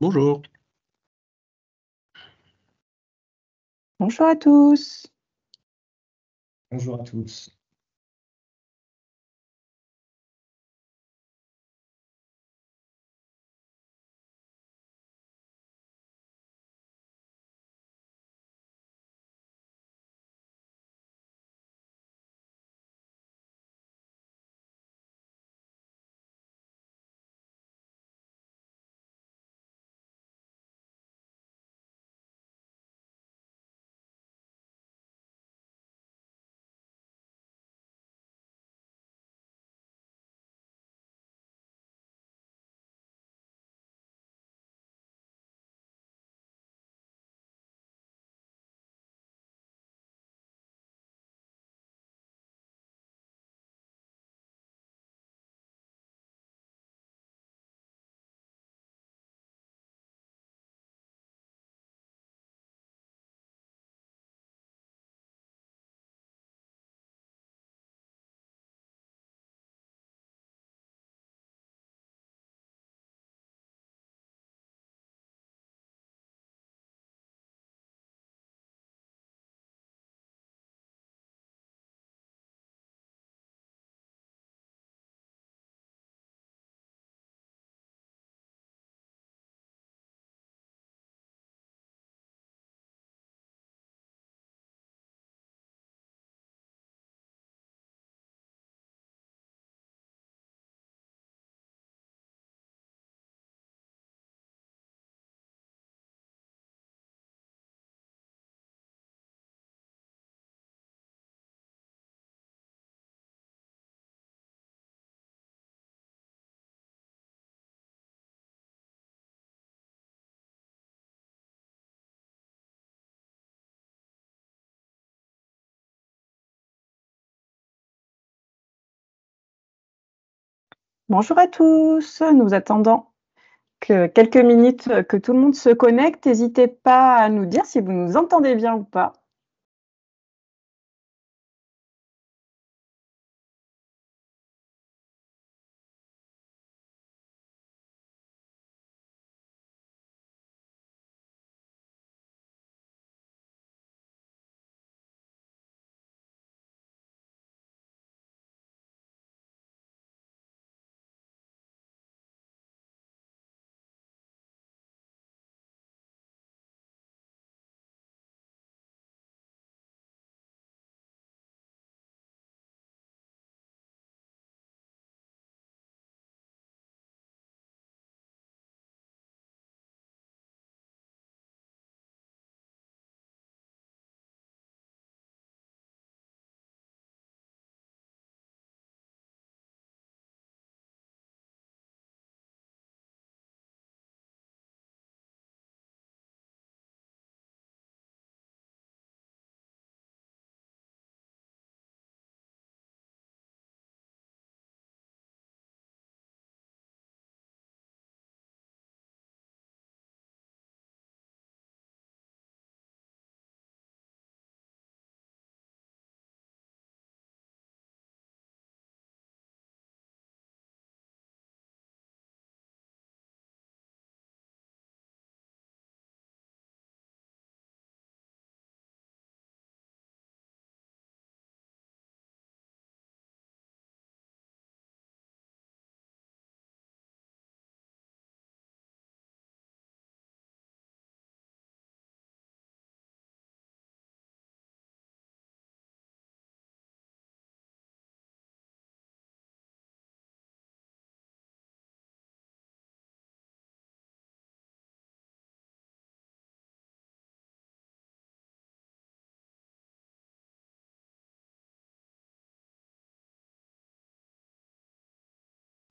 Bonjour. Bonjour à tous. Bonjour à tous. Bonjour à tous. Nous attendons que quelques minutes que tout le monde se connecte. N'hésitez pas à nous dire si vous nous entendez bien ou pas.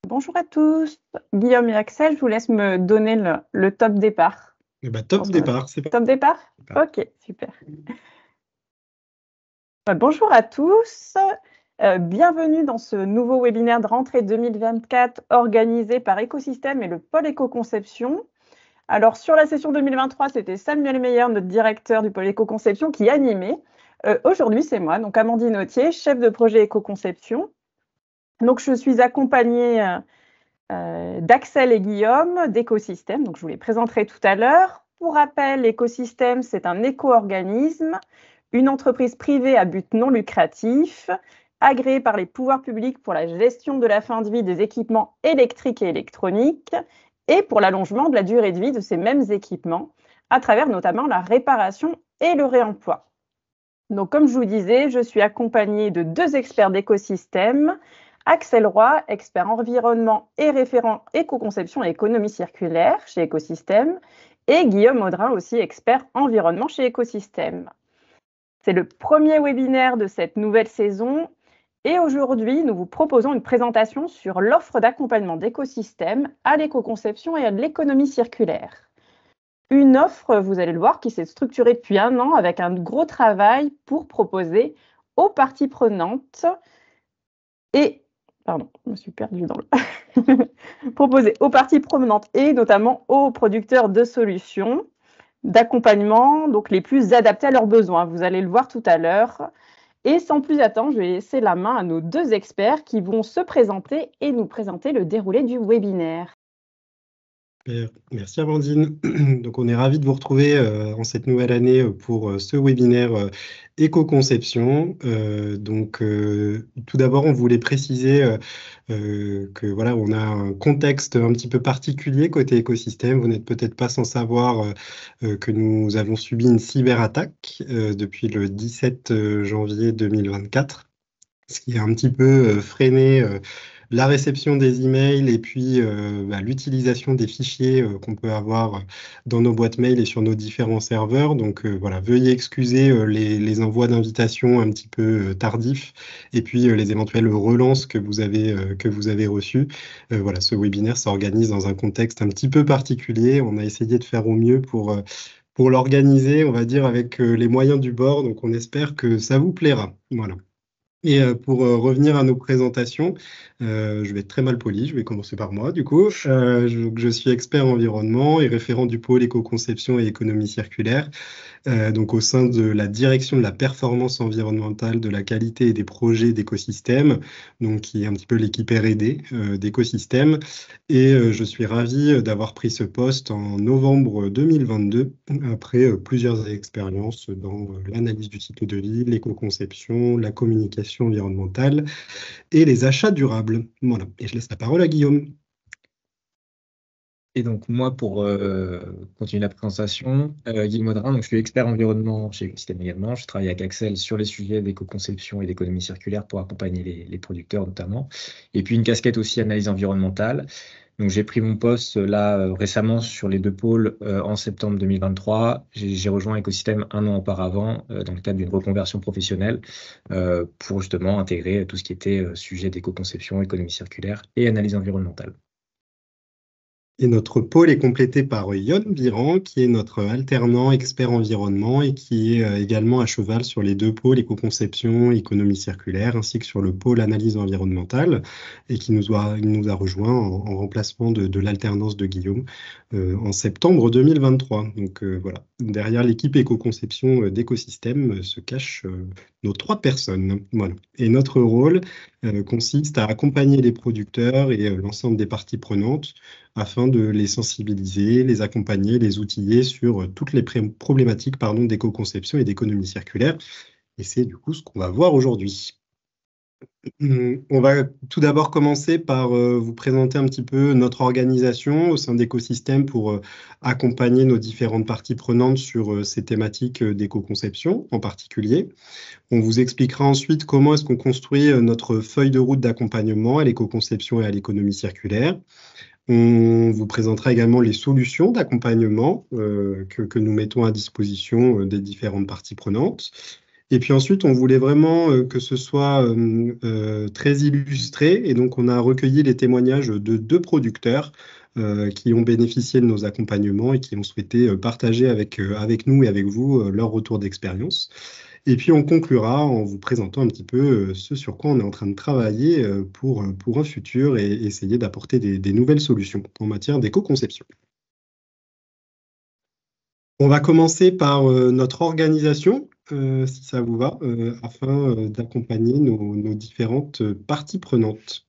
Bonjour à tous. Guillaume et Axel, je vous laisse me donner le top départ. Top départ, c'est pas. Top départ? Ok, super. Bonjour à tous. Bienvenue dans ce nouveau webinaire de rentrée 2024 organisé par Écosystème et le pôle éco-conception. Alors, sur la session 2023, c'était Samuel Meyer, notre directeur du pôle éco-conception, qui animait. Aujourd'hui, c'est moi, donc Amandine Autier, chef de projet éco-conception. Donc, je suis accompagnée d'Axel et Guillaume d'Écosystème. Donc, je vous les présenterai tout à l'heure. Pour rappel, Écosystème, c'est un éco-organisme, une entreprise privée à but non lucratif, agréée par les pouvoirs publics pour la gestion de la fin de vie des équipements électriques et électroniques et pour l'allongement de la durée de vie de ces mêmes équipements, à travers notamment la réparation et le réemploi. Donc, comme je vous disais, je suis accompagnée de 2 experts d'écosystème. Axel Roy, expert environnement et référent éco-conception et économie circulaire chez Écosystème, et Guillaume Audrin, aussi expert environnement chez Écosystème. C'est le premier webinaire de cette nouvelle saison et aujourd'hui, nous vous proposons une présentation sur l'offre d'accompagnement d'écosystèmes à l'éco-conception et à l'économie circulaire. Une offre, vous allez le voir, qui s'est structurée depuis 1 an avec un gros travail pour proposer aux parties prenantes et je me suis perdue dans le proposer aux parties prenantes et notamment aux producteurs de solutions d'accompagnement, donc les plus adaptés à leurs besoins. Vous allez le voir tout à l'heure. Et sans plus attendre, je vais laisser la main à nos 2 experts qui vont se présenter et nous présenter le déroulé du webinaire. Merci Amandine. Donc on est ravis de vous retrouver en cette nouvelle année pour ce webinaire éco-conception. Tout d'abord, on voulait préciser que voilà, on a un contexte un petit peu particulier côté écosystème. Vous n'êtes peut-être pas sans savoir que nous avons subi une cyberattaque depuis le 17 janvier 2024, ce qui a un petit peu freiné la réception des emails et puis l'utilisation des fichiers qu'on peut avoir dans nos boîtes mail et sur nos différents serveurs. Donc voilà, veuillez excuser les envois d'invitations un petit peu tardifs et puis les éventuelles relances que vous avez reçues. Voilà, ce webinaire s'organise dans un contexte un petit peu particulier. On a essayé de faire au mieux pour l'organiser, on va dire, avec les moyens du bord. Donc on espère que ça vous plaira. Voilà. Et pour revenir à nos présentations, je vais être très mal poli, je vais commencer par moi du coup. Je suis expert environnement et référent du pôle éco-conception et économie circulaire, donc au sein de la direction de la performance environnementale, de la qualité et des projets d'écosystème, donc qui est un petit peu l'équipe R&D d'écosystème. Et je suis ravi d'avoir pris ce poste en novembre 2022, après plusieurs expériences dans l'analyse du cycle de vie, l'éco-conception, la communication environnementale et les achats durables. Voilà, et je laisse la parole à Guillaume. Et donc moi, pour continuer la présentation, Guillaume Audrin, donc je suis expert environnement chez Écosystème également. Je travaille avec Axel sur les sujets d'éco-conception et d'économie circulaire pour accompagner les producteurs notamment. Et puis une casquette aussi analyse environnementale. Donc j'ai pris mon poste là récemment sur les 2 pôles en septembre 2023. J'ai rejoint Écosystème 1 an auparavant dans le cadre d'une reconversion professionnelle pour justement intégrer tout ce qui était sujet d'éco-conception, économie circulaire et analyse environnementale. Et notre pôle est complété par Yon Biran, qui est notre alternant expert environnement et qui est également à cheval sur les 2 pôles éco-conception, économie circulaire, ainsi que sur le pôle analyse environnementale, et qui nous a rejoint en remplacement de l'alternance de Guillaume en septembre 2023. Donc voilà, derrière l'équipe éco-conception d'écosystème se cachent nos 3 personnes. Voilà. Et notre rôle consiste à accompagner les producteurs et l'ensemble des parties prenantes afin de les sensibiliser, les accompagner, les outiller sur toutes les problématiques d'éco-conception et d'économie circulaire. Et c'est du coup ce qu'on va voir aujourd'hui. On va tout d'abord commencer par vous présenter un petit peu notre organisation au sein d'Écosystème pour accompagner nos différentes parties prenantes sur ces thématiques d'éco-conception en particulier. On vous expliquera ensuite comment est-ce qu'on construit notre feuille de route d'accompagnement à l'éco-conception et à l'économie circulaire. On vous présentera également les solutions d'accompagnement que nous mettons à disposition des différentes parties prenantes. Et puis ensuite, on voulait vraiment que ce soit très illustré. Et donc, on a recueilli les témoignages de 2 producteurs qui ont bénéficié de nos accompagnements et qui ont souhaité partager avec nous et avec vous leur retour d'expérience. Et puis, on conclura en vous présentant un petit peu ce sur quoi on est en train de travailler pour un futur et essayer d'apporter des nouvelles solutions en matière d'éco-conception. On va commencer par notre organisation, si ça vous va, afin d'accompagner nos différentes parties prenantes.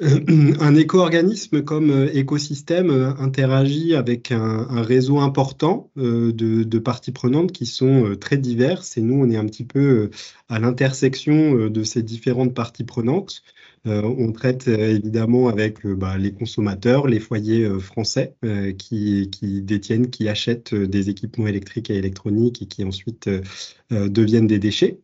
Un éco-organisme comme écosystème interagit avec un réseau important de parties prenantes qui sont très diverses et nous, on est un petit peu à l'intersection de ces différentes parties prenantes. On traite évidemment avec les consommateurs, les foyers français qui détiennent, qui achètent des équipements électriques et électroniques et qui ensuite deviennent des déchets.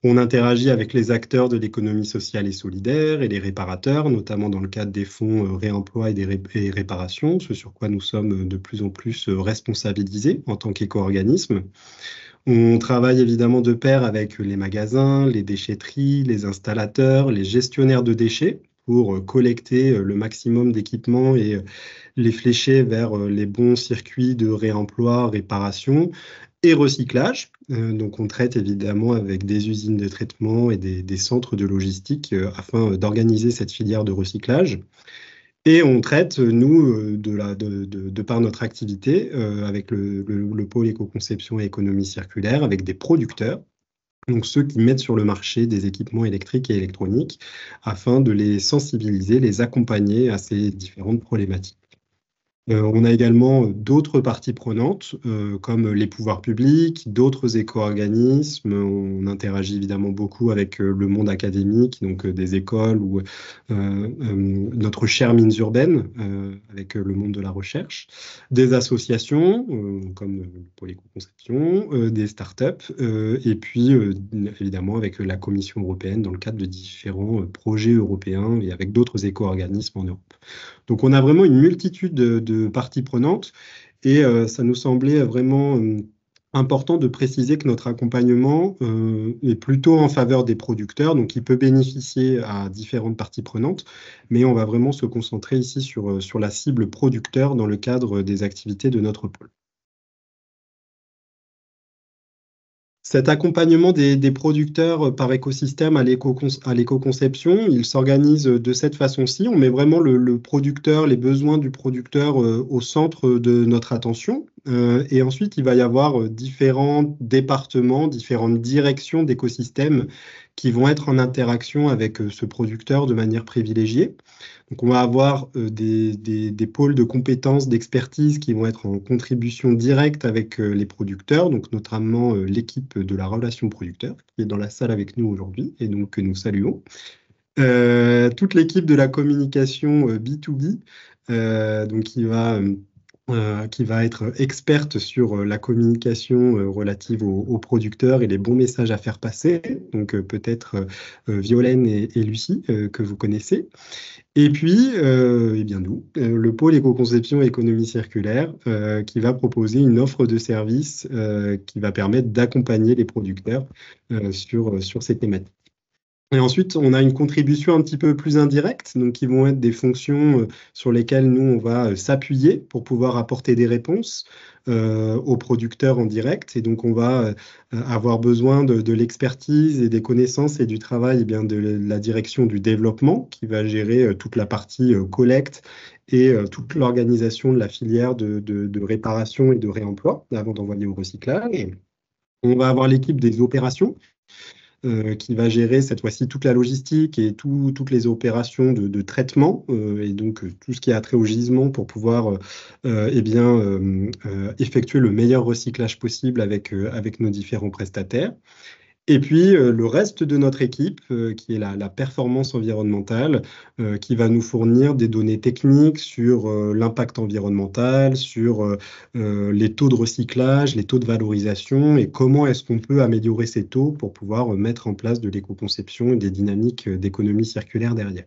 On interagit avec les acteurs de l'économie sociale et solidaire et les réparateurs, notamment dans le cadre des fonds réemploi et réparations, ce sur quoi nous sommes de plus en plus responsabilisés en tant qu'éco-organisme. On travaille évidemment de pair avec les magasins, les déchetteries, les installateurs, les gestionnaires de déchets pour collecter le maximum d'équipements et les flécher vers les bons circuits de réemploi, réparation et recyclage. Donc on traite évidemment avec des usines de traitement et des centres de logistique afin d'organiser cette filière de recyclage. Et on traite, nous, de par notre activité, avec le pôle éco-conception et économie circulaire, avec des producteurs, donc ceux qui mettent sur le marché des équipements électriques et électroniques, afin de les sensibiliser, les accompagner à ces différentes problématiques. On a également d'autres parties prenantes, comme les pouvoirs publics, d'autres éco-organismes. On interagit évidemment beaucoup avec le monde académique, donc des écoles ou notre chère mines urbaines, avec le monde de la recherche, des associations, comme le pôle éco-conception, des startups, et puis évidemment avec la Commission européenne dans le cadre de différents projets européens et avec d'autres éco-organismes en Europe. Donc on a vraiment une multitude de parties prenantes et ça nous semblait vraiment important de préciser que notre accompagnement est plutôt en faveur des producteurs, donc il peut bénéficier à différentes parties prenantes, mais on va vraiment se concentrer ici sur la cible producteur dans le cadre des activités de notre pôle. Cet accompagnement des producteurs par écosystème à l'éco-conception, il s'organise de cette façon-ci. On met vraiment le producteur, les besoins du producteur au centre de notre attention. Et ensuite, il va y avoir différents départements, différentes directions d'écosystème qui vont être en interaction avec ce producteur de manière privilégiée. Donc, on va avoir des pôles de compétences, d'expertise qui vont être en contribution directe avec les producteurs, donc notamment l'équipe de la relation producteur qui est dans la salle avec nous aujourd'hui et donc que nous saluons. Toute l'équipe de la communication B2B, donc qui va être experte sur la communication relative aux producteurs et les bons messages à faire passer. Donc peut-être Violaine et Lucie que vous connaissez. Et puis, eh bien nous, le pôle éco-conception et économie circulaire, qui va proposer une offre de service qui va permettre d'accompagner les producteurs sur ces thématiques. Et ensuite, on a une contribution un petit peu plus indirecte, donc qui vont être des fonctions sur lesquelles nous, on va s'appuyer pour pouvoir apporter des réponses aux producteurs en direct. Et donc, on va avoir besoin de l'expertise et des connaissances et du travail eh bien, de la direction du développement qui va gérer toute la partie collecte et toute l'organisation de la filière de réparation et de réemploi avant d'envoyer au recyclage. On va avoir l'équipe des opérations qui va gérer cette fois-ci toute la logistique et toutes les opérations de traitement et donc tout ce qui a trait au gisement pour pouvoir effectuer le meilleur recyclage possible avec nos différents prestataires. Et puis le reste de notre équipe, qui est la performance environnementale, qui va nous fournir des données techniques sur l'impact environnemental, sur les taux de recyclage, les taux de valorisation et comment est-ce qu'on peut améliorer ces taux pour pouvoir mettre en place de l'éco-conception et des dynamiques d'économie circulaire derrière.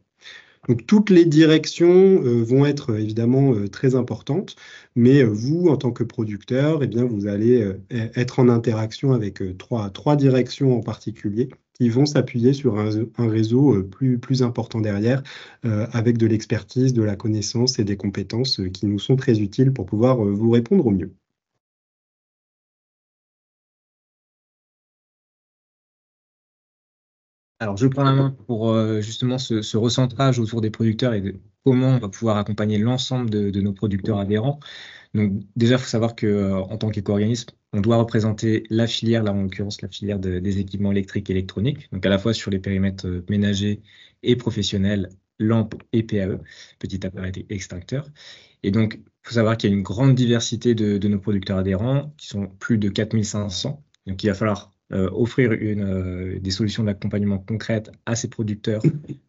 Donc toutes les directions vont être évidemment très importantes, mais vous, en tant que producteur, eh bien, vous allez être en interaction avec trois directions en particulier qui vont s'appuyer sur un réseau plus important derrière, avec de l'expertise, de la connaissance et des compétences qui nous sont très utiles pour pouvoir vous répondre au mieux. Alors, je prends la main pour justement ce recentrage autour des producteurs et de comment on va pouvoir accompagner l'ensemble de nos producteurs adhérents. Donc, déjà, il faut savoir qu'en tant qu'éco-organisme, on doit représenter la filière, là en l'occurrence la filière des équipements électriques et électroniques, donc à la fois sur les périmètres ménagers et professionnels lampes et PAE, petit appareil extincteur. Et donc, il faut savoir qu'il y a une grande diversité de nos producteurs adhérents, qui sont plus de 4500. Donc, il va falloir offrir des solutions d'accompagnement concrètes à ces producteurs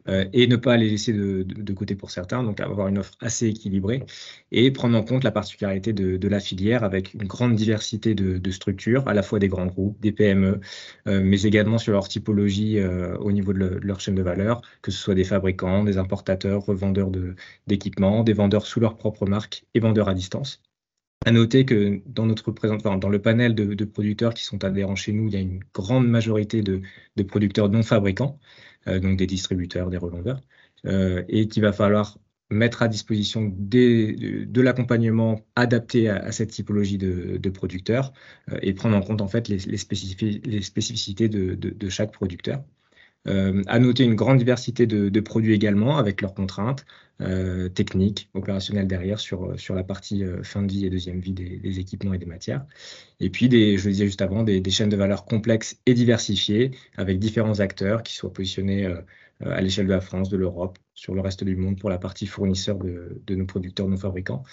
et ne pas les laisser de côté pour certains, donc avoir une offre assez équilibrée et prendre en compte la particularité de la filière avec une grande diversité de structures, à la fois des grands groupes, des PME, mais également sur leur typologie au niveau de leur chaîne de valeur, que ce soit des fabricants, des importateurs, revendeurs d'équipements, des vendeurs sous leur propre marque et vendeurs à distance. À noter que dans le panel de producteurs qui sont adhérents chez nous, il y a une grande majorité de producteurs non fabricants, donc des distributeurs, des revendeurs, et qu'il va falloir mettre à disposition de l'accompagnement adapté à cette typologie de producteurs et prendre en compte en fait les spécificités de chaque producteur. À noter une grande diversité de produits également, avec leurs contraintes techniques, opérationnelles derrière sur la partie fin de vie et deuxième vie des équipements et des matières. Et puis, je le disais juste avant, des chaînes de valeur complexes et diversifiées, avec différents acteurs qui soient positionnés à l'échelle de la France, de l'Europe, sur le reste du monde pour la partie fournisseur de nos producteurs, nos fabricants.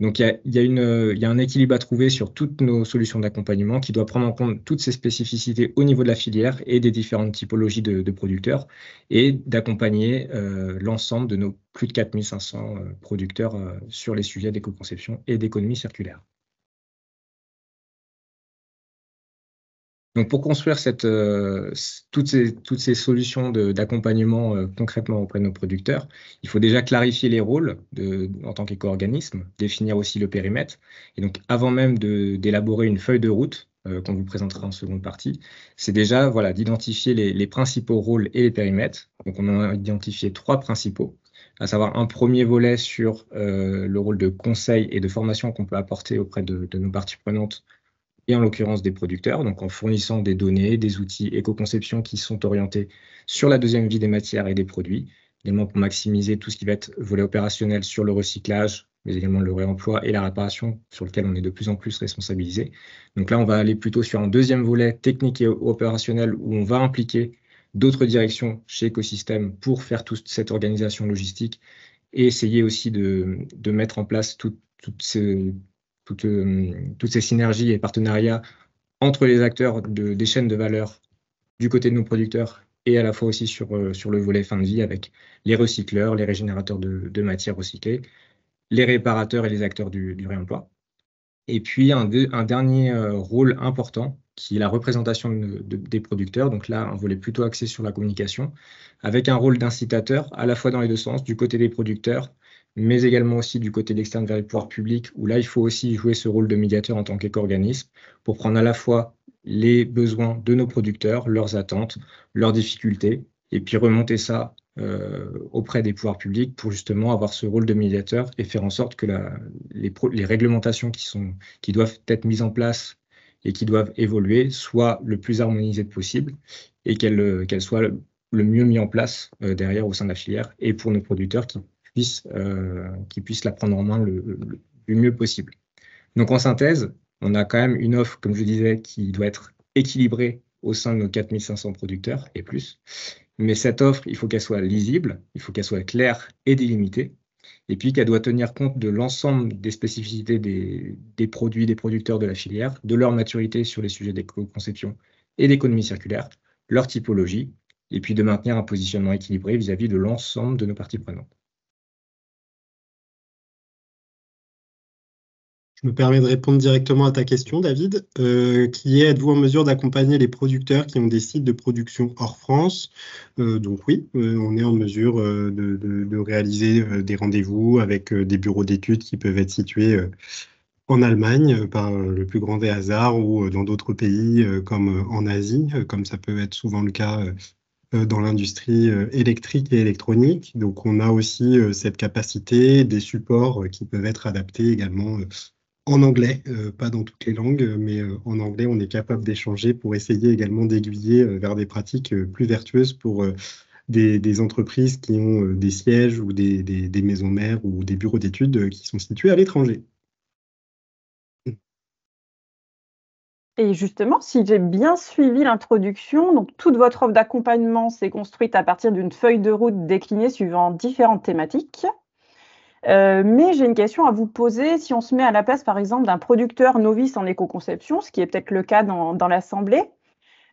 Donc, il y a un équilibre à trouver sur toutes nos solutions d'accompagnement qui doit prendre en compte toutes ces spécificités au niveau de la filière et des différentes typologies de producteurs et d'accompagner l'ensemble de nos plus de 4500 producteurs sur les sujets d'éco-conception et d'économie circulaire. Donc, pour construire toutes ces solutions d'accompagnement concrètement auprès de nos producteurs, il faut déjà clarifier les rôles en tant qu'éco-organisme, définir aussi le périmètre. Et donc, avant même d'élaborer une feuille de route, qu'on vous présentera en seconde partie, c'est déjà d'identifier les principaux rôles et les périmètres. Donc, on en a identifié 3 principaux, à savoir un premier volet sur le rôle de conseil et de formation qu'on peut apporter auprès de nos parties prenantes, et en l'occurrence des producteurs, donc en fournissant des données, des outils éco-conception qui sont orientés sur la deuxième vie des matières et des produits, également pour maximiser tout ce qui va être volet opérationnel sur le recyclage, mais également le réemploi et la réparation, sur lequel on est de plus en plus responsabilisé. Donc là, on va aller plutôt sur un deuxième volet technique et opérationnel où on va impliquer d'autres directions chez Écosystème pour faire toute cette organisation logistique et essayer aussi de mettre en place toutes ces synergies et partenariats entre les acteurs des chaînes de valeur du côté de nos producteurs et à la fois aussi sur le volet fin de vie avec les recycleurs, les régénérateurs de matières recyclées, les réparateurs et les acteurs du réemploi. Et puis un dernier rôle important qui est la représentation des producteurs. Donc là, un volet plutôt axé sur la communication, avec un rôle d'incitateur à la fois dans les deux sens, du côté des producteurs, mais également aussi du côté externe vers les pouvoirs publics, où là, il faut aussi jouer ce rôle de médiateur en tant qu'éco-organisme pour prendre à la fois les besoins de nos producteurs, leurs attentes, leurs difficultés, et puis remonter ça auprès des pouvoirs publics pour justement avoir ce rôle de médiateur et faire en sorte que les réglementations qui doivent être mises en place et qui doivent évoluer soient le plus harmonisées possible et qu'elles soient le mieux mises en place derrière au sein de la filière et pour nos producteurs qui puissent la prendre en main le mieux possible. Donc en synthèse, on a quand même une offre, comme je disais, qui doit être équilibrée au sein de nos 4500 producteurs et plus. Mais cette offre, il faut qu'elle soit lisible, il faut qu'elle soit claire et délimitée, et puis qu'elle doit tenir compte de l'ensemble des spécificités des produits, des producteurs de la filière, de leur maturité sur les sujets d'éco-conception et d'économie circulaire, leur typologie, et puis de maintenir un positionnement équilibré vis-à-vis de l'ensemble de nos parties prenantes. Je me permets de répondre directement à ta question, David, qui est: êtes-vous en mesure d'accompagner les producteurs qui ont des sites de production hors France? Donc oui, on est en mesure de réaliser des rendez-vous avec des bureaux d'études qui peuvent être situés en Allemagne par le plus grand des hasards ou dans d'autres pays comme en Asie, comme ça peut être souvent le cas dans l'industrie électrique et électronique. Donc on a aussi cette capacité, des supports qui peuvent être adaptés également en anglais, pas dans toutes les langues, mais en anglais, on est capable d'échanger pour essayer également d'aiguiller vers des pratiques plus vertueuses pour des entreprises qui ont des sièges ou des maisons mères ou des bureaux d'études qui sont situés à l'étranger. Et justement, si j'ai bien suivi l'introduction, donc toute votre offre d'accompagnement s'est construite à partir d'une feuille de route déclinée suivant différentes thématiques. Mais j'ai une question à vous poser. Si on se met à la place, par exemple, d'un producteur novice en éco-conception, ce qui est peut-être le cas dans l'assemblée,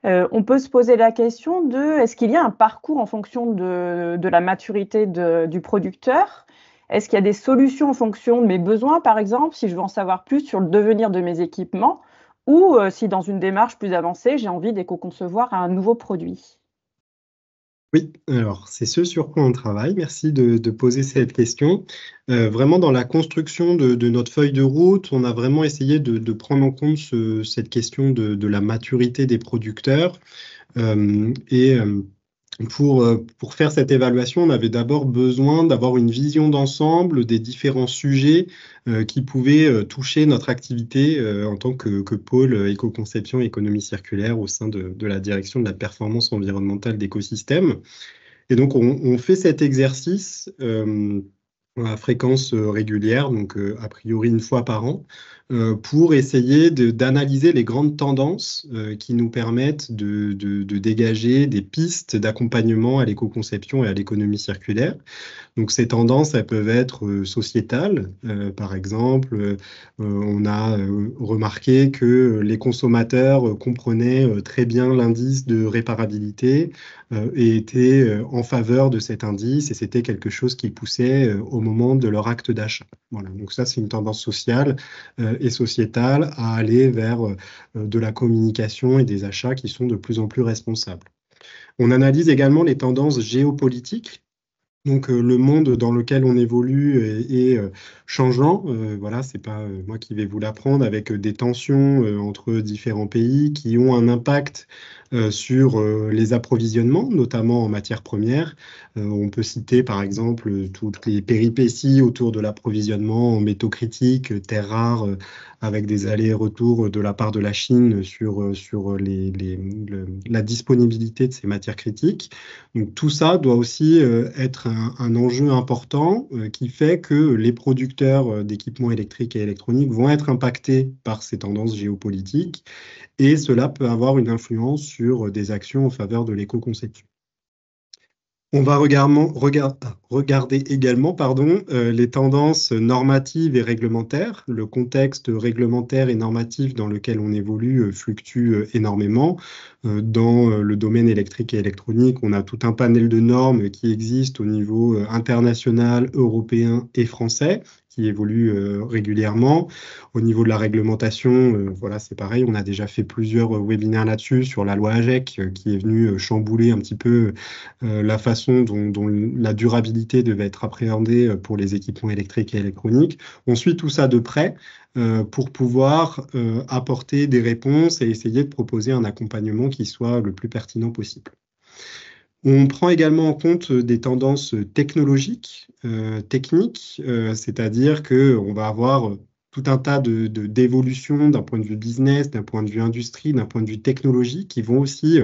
on peut se poser la question de est-ce qu'il y a un parcours en fonction de la maturité du producteur? Est-ce qu'il y a des solutions en fonction de mes besoins, par exemple, si je veux en savoir plus sur le devenir de mes équipements, ou si dans une démarche plus avancée, j'ai envie d'éco-concevoir un nouveau produit? Oui, alors c'est ce sur quoi on travaille. Merci de poser cette question. Vraiment, dans la construction de notre feuille de route, on a vraiment essayé de prendre en compte cette question de la maturité des producteurs. Pour faire cette évaluation, on avait d'abord besoin d'avoir une vision d'ensemble des différents sujets qui pouvaient toucher notre activité en tant que pôle éco-conception et économie circulaire au sein de la direction de la performance environnementale d'écosystèmes. Et donc, on fait cet exercice à fréquence régulière, donc a priori une fois par an, pour essayer d'analyser les grandes tendances qui nous permettent de dégager des pistes d'accompagnement à l'éco-conception et à l'économie circulaire. Donc ces tendances, elles peuvent être sociétales. Par exemple, on a remarqué que les consommateurs comprenaient très bien l'indice de réparabilité et étaient en faveur de cet indice, et c'était quelque chose qu'ils poussaient au moment de leur acte d'achat. Voilà. Donc ça, c'est une tendance sociale et sociétale à aller vers de la communication et des achats qui sont de plus en plus responsables. On analyse également les tendances géopolitiques. Donc le monde dans lequel on évolue est changeant. Voilà, c'est pas moi qui vais vous l'apprendre, avec des tensions entre différents pays qui ont un impact sur les approvisionnements, notamment en matières premières. On peut citer par exemple toutes les péripéties autour de l'approvisionnement en métaux critiques, terres rares, avec des allers-retours de la part de la Chine sur la disponibilité de ces matières critiques. Donc tout ça doit aussi être un enjeu important qui fait que les producteurs d'équipements électriques et électroniques vont être impactés par ces tendances géopolitiques, et cela peut avoir une influence sur des actions en faveur de l'éco-conception. On va regarder également les tendances normatives et réglementaires. Le contexte réglementaire et normatif dans lequel on évolue fluctue énormément. Dans le domaine électrique et électronique, on a tout un panel de normes qui existent au niveau international, européen et français, qui évolue régulièrement. Au niveau de la réglementation, voilà, c'est pareil, on a déjà fait plusieurs webinaires là-dessus sur la loi AGEC qui est venue chambouler un petit peu la façon dont la durabilité devait être appréhendée pour les équipements électriques et électroniques. On suit tout ça de près pour pouvoir apporter des réponses et essayer de proposer un accompagnement qui soit le plus pertinent possible. On prend également en compte des tendances technologiques, techniques, c'est-à-dire qu'on va avoir tout un tas d'évolutions d'un point de vue business, d'un point de vue industrie, d'un point de vue technologie, qui vont aussi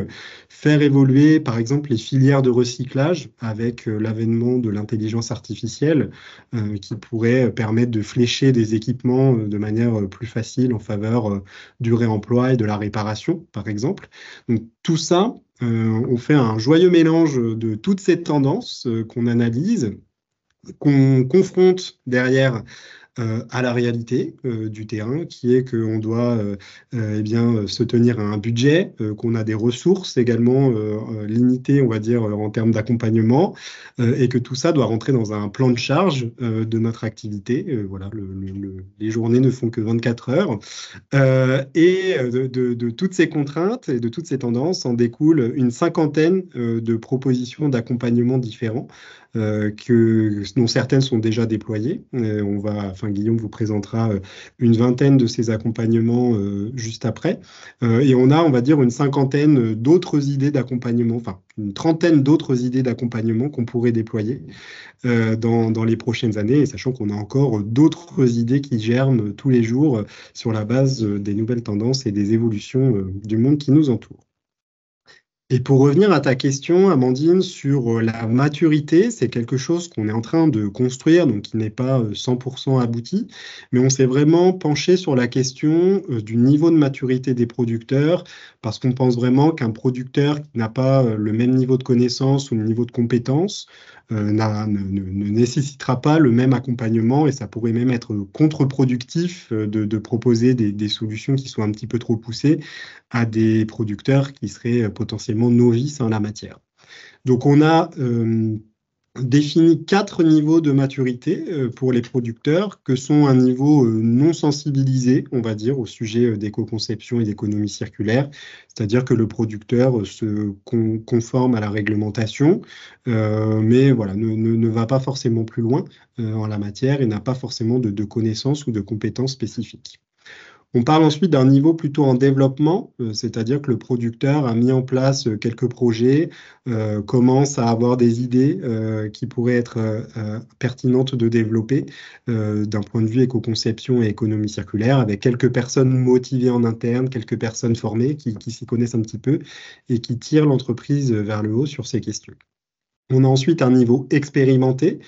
faire évoluer, par exemple, les filières de recyclage avec l'avènement de l'intelligence artificielle qui pourrait permettre de flécher des équipements de manière plus facile en faveur du réemploi et de la réparation, par exemple. Donc, tout ça, on fait un joyeux mélange de toutes ces tendances qu'on analyse, qu'on confronte derrière à la réalité du terrain, qui est qu'on doit se tenir à un budget, qu'on a des ressources également limitées, on va dire, en termes d'accompagnement, et que tout ça doit rentrer dans un plan de charge de notre activité. Voilà, les journées ne font que 24 heures. De toutes ces contraintes et de toutes ces tendances en découle une cinquantaine de propositions d'accompagnement différents, dont certaines sont déjà déployées. Guillaume vous présentera une vingtaine de ces accompagnements juste après. Et on a, on va dire, une cinquantaine d'autres idées d'accompagnement, enfin une trentaine d'autres idées d'accompagnement qu'on pourrait déployer dans les prochaines années, et sachant qu'on a encore d'autres idées qui germent tous les jours sur la base des nouvelles tendances et des évolutions du monde qui nous entoure. Et pour revenir à ta question, Amandine, sur la maturité, c'est quelque chose qu'on est en train de construire, donc qui n'est pas 100% abouti, mais on s'est vraiment penché sur la question du niveau de maturité des producteurs, parce qu'on pense vraiment qu'un producteur qui n'a pas le même niveau de connaissance ou le niveau de compétence ne nécessitera pas le même accompagnement, et ça pourrait même être contre-productif de proposer des solutions qui sont un petit peu trop poussées à des producteurs qui seraient potentiellement novices en la matière. Donc on a défini 4 niveaux de maturité pour les producteurs, que sont un niveau non sensibilisé, on va dire, au sujet d'éco-conception et d'économie circulaire, c'est-à-dire que le producteur se conforme à la réglementation, mais voilà, ne va pas forcément plus loin en la matière et n'a pas forcément de connaissances ou de compétences spécifiques. On parle ensuite d'un niveau plutôt en développement, c'est-à-dire que le producteur a mis en place quelques projets, commence à avoir des idées qui pourraient être pertinentes de développer d'un point de vue éco-conception et économie circulaire, avec quelques personnes motivées en interne, quelques personnes formées qui s'y connaissent un petit peu et qui tirent l'entreprise vers le haut sur ces questions. On a ensuite un niveau expérimenté,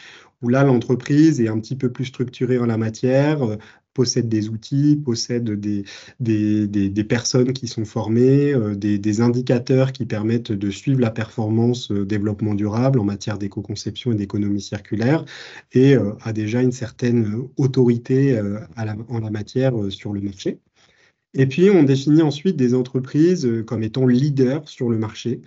où là, l'entreprise est un petit peu plus structurée en la matière, possède des outils, possède des personnes qui sont formées, des indicateurs qui permettent de suivre la performance développement durable en matière d'éco-conception et d'économie circulaire, et a déjà une certaine autorité en la matière sur le marché. Et puis, on définit ensuite des entreprises comme étant leaders sur le marché,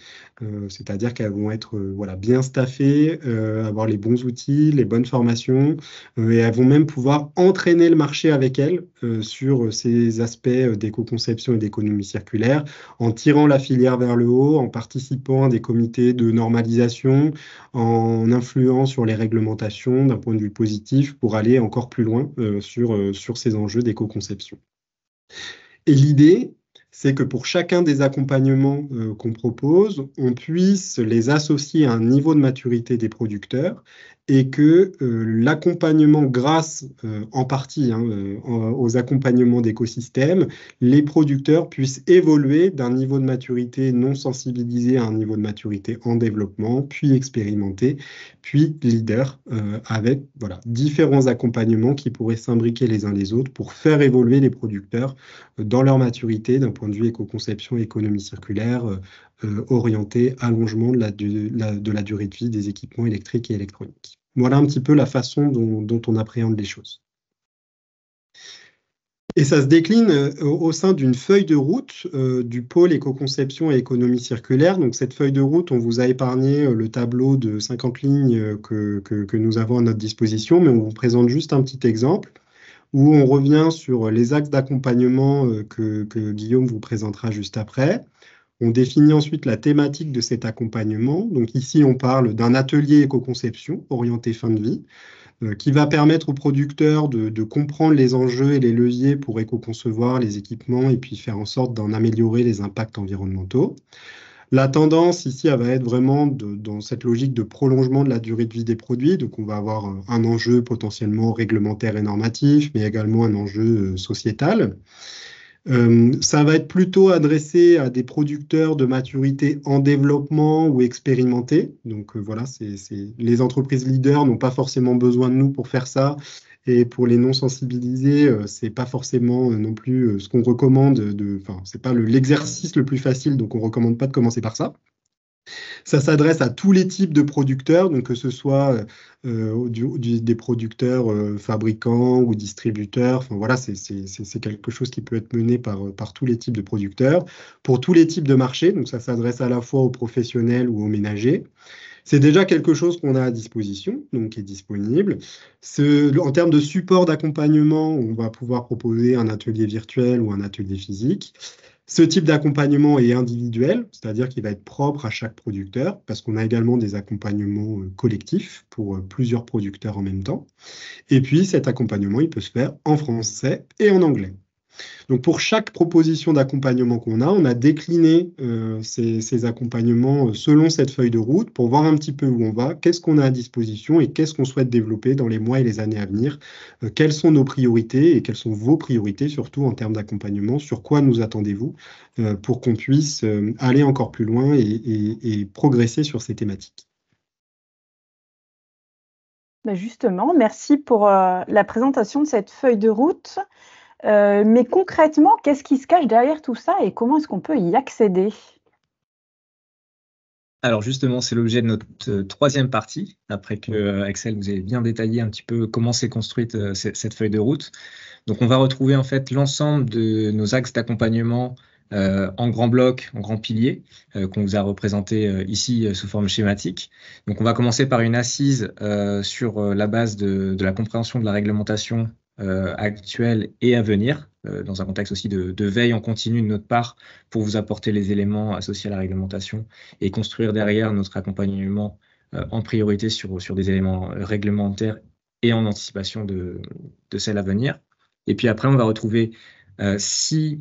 c'est-à-dire qu'elles vont être voilà, bien staffées, avoir les bons outils, les bonnes formations, et elles vont même pouvoir entraîner le marché avec elles sur ces aspects d'éco-conception et d'économie circulaire, en tirant la filière vers le haut, en participant à des comités de normalisation, en influant sur les réglementations d'un point de vue positif pour aller encore plus loin sur ces enjeux d'éco-conception. Et l'idée, c'est que pour chacun des accompagnements qu'on propose, on puisse les associer à un niveau de maturité des producteurs et que l'accompagnement, grâce en partie aux accompagnements d'écosystèmes, les producteurs puissent évoluer d'un niveau de maturité non sensibilisé à un niveau de maturité en développement, puis expérimenté, puis leader, avec voilà, différents accompagnements qui pourraient s'imbriquer les uns les autres pour faire évoluer les producteurs dans leur maturité d'un point de vue éco-conception et économie circulaire, orienté allongement de la durée de vie des équipements électriques et électroniques. Voilà un petit peu la façon dont on appréhende les choses. Et ça se décline au sein d'une feuille de route du pôle éco-conception et économie circulaire. Donc cette feuille de route, on vous a épargné le tableau de 50 lignes que nous avons à notre disposition, mais on vous présente juste un petit exemple où on revient sur les axes d'accompagnement que Guillaume vous présentera juste après. On définit ensuite la thématique de cet accompagnement. Donc ici, on parle d'un atelier éco-conception orienté fin de vie, qui va permettre aux producteurs de comprendre les enjeux et les leviers pour éco-concevoir les équipements et puis faire en sorte d'en améliorer les impacts environnementaux. La tendance ici, elle va être vraiment dans cette logique de prolongement de la durée de vie des produits. Donc, on va avoir un enjeu potentiellement réglementaire et normatif, mais également un enjeu sociétal. Ça va être plutôt adressé à des producteurs de maturité en développement ou expérimentés. Donc, voilà, les entreprises leaders n'ont pas forcément besoin de nous pour faire ça. Et pour les non sensibilisés, c'est pas forcément non plus ce qu'on recommande. Enfin, c'est pas l'exercice le plus facile, donc on recommande pas de commencer par ça. Ça s'adresse à tous les types de producteurs, donc que ce soit des producteurs fabricants ou distributeurs. Enfin voilà, c'est quelque chose qui peut être mené par tous les types de producteurs, pour tous les types de marchés. Donc ça s'adresse à la fois aux professionnels ou aux ménagers. C'est déjà quelque chose qu'on a à disposition, donc qui est disponible. En termes de support d'accompagnement, on va pouvoir proposer un atelier virtuel ou un atelier physique. Ce type d'accompagnement est individuel, c'est-à-dire qu'il va être propre à chaque producteur, parce qu'on a également des accompagnements collectifs pour plusieurs producteurs en même temps. Et puis, cet accompagnement, il peut se faire en français et en anglais. Donc pour chaque proposition d'accompagnement qu'on a, on a décliné ces accompagnements selon cette feuille de route pour voir un petit peu où on va, qu'est-ce qu'on a à disposition et qu'est-ce qu'on souhaite développer dans les mois et les années à venir, quelles sont nos priorités et quelles sont vos priorités, surtout en termes d'accompagnement, sur quoi nous attendez-vous pour qu'on puisse aller encore plus loin et progresser sur ces thématiques. Justement, merci pour la présentation de cette feuille de route. Mais concrètement, qu'est-ce qui se cache derrière tout ça et comment est-ce qu'on peut y accéder? Alors justement, c'est l'objet de notre troisième partie, après que Axel vous ait bien détaillé un petit peu comment s'est construite cette feuille de route. Donc on va retrouver en fait l'ensemble de nos axes d'accompagnement en grands blocs, en grands piliers, qu'on vous a représentés ici sous forme schématique. Donc on va commencer par une assise sur la base de la compréhension de la réglementation actuelle et à venir, dans un contexte aussi de veille en continu de notre part pour vous apporter les éléments associés à la réglementation et construire derrière notre accompagnement en priorité sur des éléments réglementaires et en anticipation de celles à venir. Et puis après, on va retrouver 6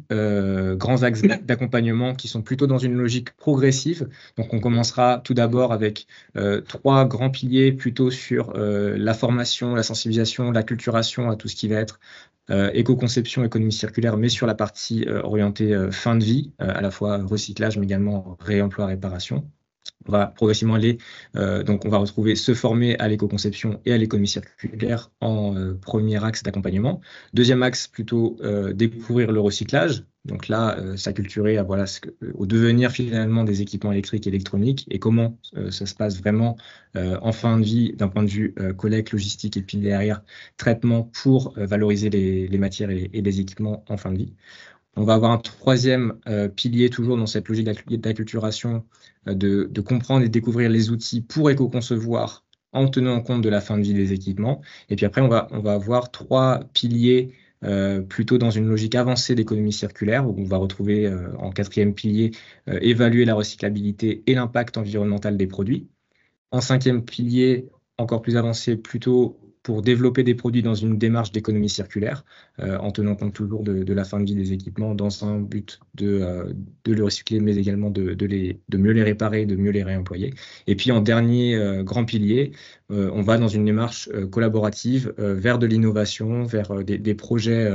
grands axes d'accompagnement qui sont plutôt dans une logique progressive. Donc on commencera tout d'abord avec 3 grands piliers plutôt sur la formation, la sensibilisation, l'acculturation à tout ce qui va être éco-conception, économie circulaire, mais sur la partie orientée fin de vie, à la fois recyclage, mais également réemploi, réparation. On va progressivement aller, donc on va retrouver se former à l'éco-conception et à l'économie circulaire en premier axe d'accompagnement. Deuxième axe, plutôt découvrir le recyclage. Donc là, s'acculturer à au devenir finalement des équipements électriques et électroniques et comment ça se passe vraiment en fin de vie d'un point de vue collecte, logistique et puis derrière traitement pour valoriser les matières et les équipements en fin de vie. On va avoir un troisième pilier, toujours dans cette logique d'acculturation, de comprendre et découvrir les outils pour éco-concevoir en tenant compte de la fin de vie des équipements. Et puis après, on va avoir 3 piliers plutôt dans une logique avancée d'économie circulaire, où on va retrouver en 4e pilier évaluer la recyclabilité et l'impact environnemental des produits. En 5e pilier, encore plus avancé, plutôt pour développer des produits dans une démarche d'économie circulaire, en tenant compte toujours de la fin de vie des équipements dans un but de le recycler, mais également de mieux les réparer, de mieux les réemployer. Et puis en dernier grand pilier, on va dans une démarche collaborative vers de l'innovation, vers des projets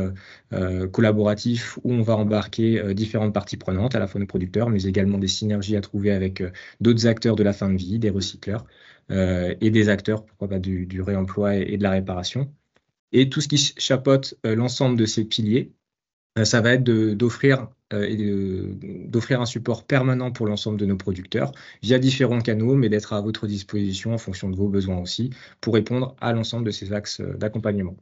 collaboratifs où on va embarquer différentes parties prenantes, à la fois nos producteurs, mais également des synergies à trouver avec d'autres acteurs de la fin de vie, des recycleurs, et des acteurs, pourquoi pas, du réemploi et de la réparation. Et tout ce qui chapeaute l'ensemble de ces piliers, ça va être d'offrir un support permanent pour l'ensemble de nos producteurs via différents canaux, mais d'être à votre disposition en fonction de vos besoins aussi, pour répondre à l'ensemble de ces axes d'accompagnement.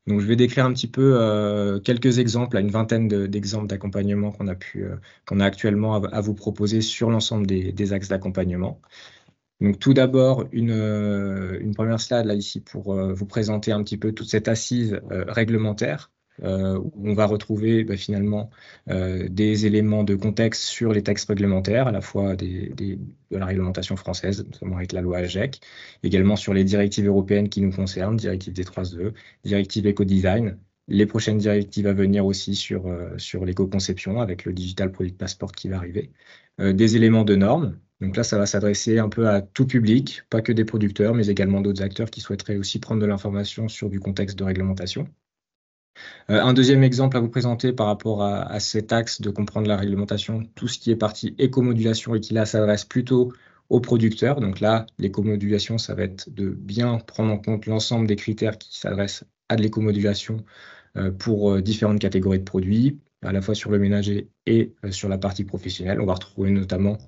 Donc je vais décrire un petit peu quelques exemples, une vingtaine d'exemples d'accompagnement qu'on a actuellement à vous proposer sur l'ensemble des axes d'accompagnement. Donc tout d'abord, une première slide là ici pour vous présenter un petit peu toute cette assise réglementaire où on va retrouver finalement des éléments de contexte sur les textes réglementaires, à la fois de la réglementation française, notamment avec la loi AGEC, également sur les directives européennes qui nous concernent, directive D3E, directive Eco-Design, les prochaines directives à venir aussi sur l'éco-conception avec le Digital Product Passport qui va arriver, des éléments de normes. Donc là, ça va s'adresser un peu à tout public, pas que des producteurs, mais également d'autres acteurs qui souhaiteraient aussi prendre de l'information sur du contexte de réglementation. Un deuxième exemple à vous présenter par rapport à cet axe de comprendre la réglementation, tout ce qui est partie éco-modulation et qui là s'adresse plutôt aux producteurs. Donc là, l'éco-modulation, ça va être de bien prendre en compte l'ensemble des critères qui s'adressent à de l'éco-modulation pour différentes catégories de produits, à la fois sur le ménager et sur la partie professionnelle. On va retrouver notamment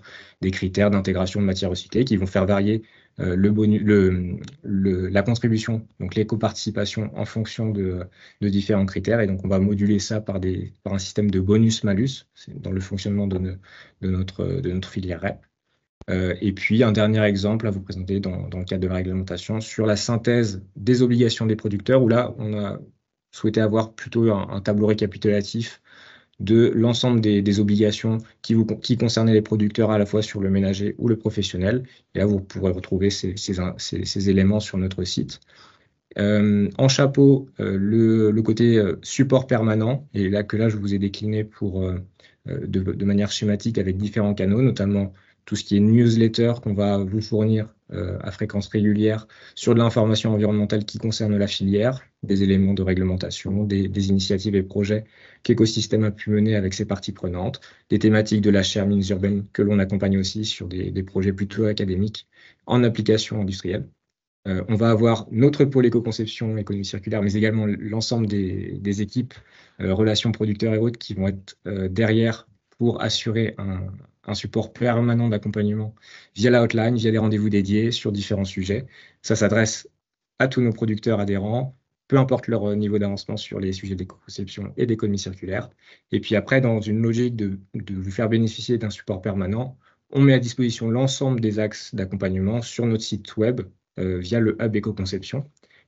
des critères d'intégration de matières recyclées qui vont faire varier la contribution, donc l'éco-participation en fonction de différents critères. Et donc, on va moduler ça par un système de bonus-malus dans le fonctionnement de notre filière REP. Et puis, un dernier exemple à vous présenter dans le cadre de la réglementation sur la synthèse des obligations des producteurs, où là, on a souhaité avoir plutôt un tableau récapitulatif de l'ensemble des obligations qui concernaient les producteurs à la fois sur le ménager ou le professionnel. Et là, vous pourrez retrouver ces éléments sur notre site. En chapeau, le côté support permanent, et là je vous ai décliné de manière schématique avec différents canaux, notamment tout ce qui est newsletter qu'on va vous fournir à fréquence régulière sur de l'information environnementale qui concerne la filière, des éléments de réglementation, des initiatives et projets qu'Écosystème a pu mener avec ses parties prenantes, des thématiques de la chaire mines urbaines que l'on accompagne aussi sur des projets plutôt académiques en application industrielle. On va avoir notre pôle éco-conception, économie circulaire, mais également l'ensemble des équipes, relations producteurs et autres qui vont être derrière pour assurer un support permanent d'accompagnement via la hotline, via des rendez-vous dédiés sur différents sujets. Ça s'adresse à tous nos producteurs adhérents, peu importe leur niveau d'avancement sur les sujets d'éco-conception et d'économie circulaire. Et puis après, dans une logique de vous faire bénéficier d'un support permanent, on met à disposition l'ensemble des axes d'accompagnement sur notre site web via le hub éco-conception.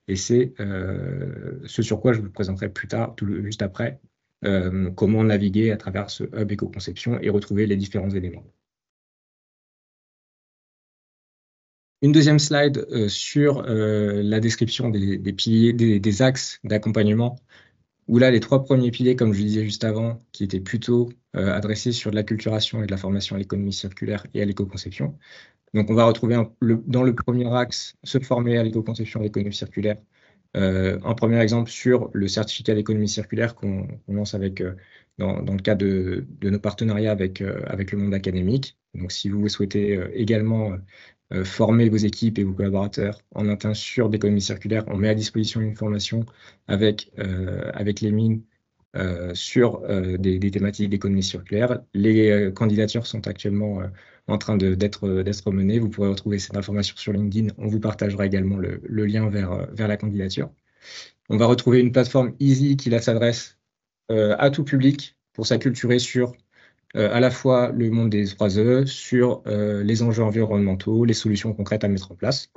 Et c'est ce sur quoi je vous présenterai plus tard, juste après, comment naviguer à travers ce hub éco-conception et retrouver les différents éléments. Une deuxième slide sur la description des piliers, des axes d'accompagnement, où là, les 3 premiers piliers, comme je le disais juste avant, qui étaient plutôt adressés sur de l'acculturation et de la formation à l'économie circulaire et à l'éco-conception. Donc, on va retrouver dans le premier axe, se former à l'éco-conception et à l'économie circulaire. Un premier exemple sur le certificat d'économie circulaire qu'on lance dans le cadre de nos partenariats avec le monde académique. Donc, si vous souhaitez également former vos équipes et vos collaborateurs en interne sur l'économie circulaire, on met à disposition une formation avec les mines sur des thématiques d'économie circulaire. Les candidatures sont actuellement en train d'être menées. Vous pourrez retrouver cette information sur LinkedIn. On vous partagera également le lien vers la candidature. On va retrouver une plateforme Easy qui là s'adresse à tout public pour s'acculturer sur à la fois le monde des 3E, sur les enjeux environnementaux, les solutions concrètes à mettre en place.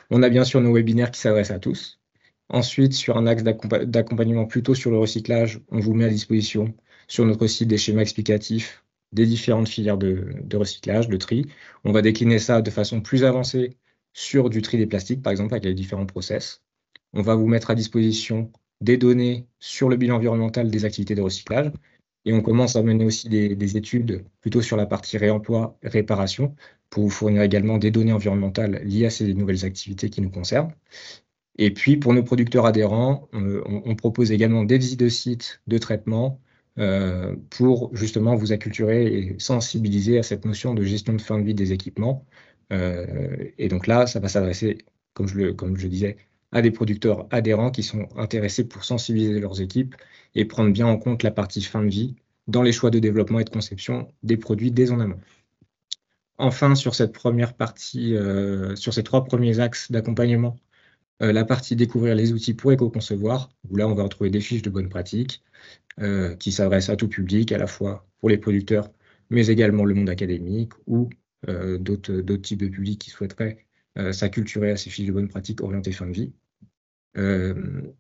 On a bien sûr nos webinaires qui s'adressent à tous. Ensuite, sur un axe d'accompagnement plutôt sur le recyclage, on vous met à disposition sur notre site des schémas explicatifs des différentes filières de recyclage, de tri. On va décliner ça de façon plus avancée sur du tri des plastiques, par exemple, avec les différents process. On va vous mettre à disposition des données sur le bilan environnemental des activités de recyclage. Et on commence à mener aussi des études plutôt sur la partie réemploi, réparation, pour vous fournir également des données environnementales liées à ces nouvelles activités qui nous concernent. Et puis, pour nos producteurs adhérents, on propose également des visites de sites de traitement pour justement vous acculturer et sensibiliser à cette notion de gestion de fin de vie des équipements. Et donc là, ça va s'adresser, comme je disais, à des producteurs adhérents qui sont intéressés pour sensibiliser leurs équipes et prendre bien en compte la partie fin de vie dans les choix de développement et de conception des produits dès en amont. Enfin, sur cette première partie, sur ces 3 premiers axes d'accompagnement, la partie découvrir les outils pour éco-concevoir, où là on va retrouver des fiches de bonnes pratiques qui s'adressent à tout public, à la fois pour les producteurs, mais également le monde académique ou d'autres types de publics qui souhaiteraient s'acculturer à ces fiches de bonnes pratiques orientées fin de vie.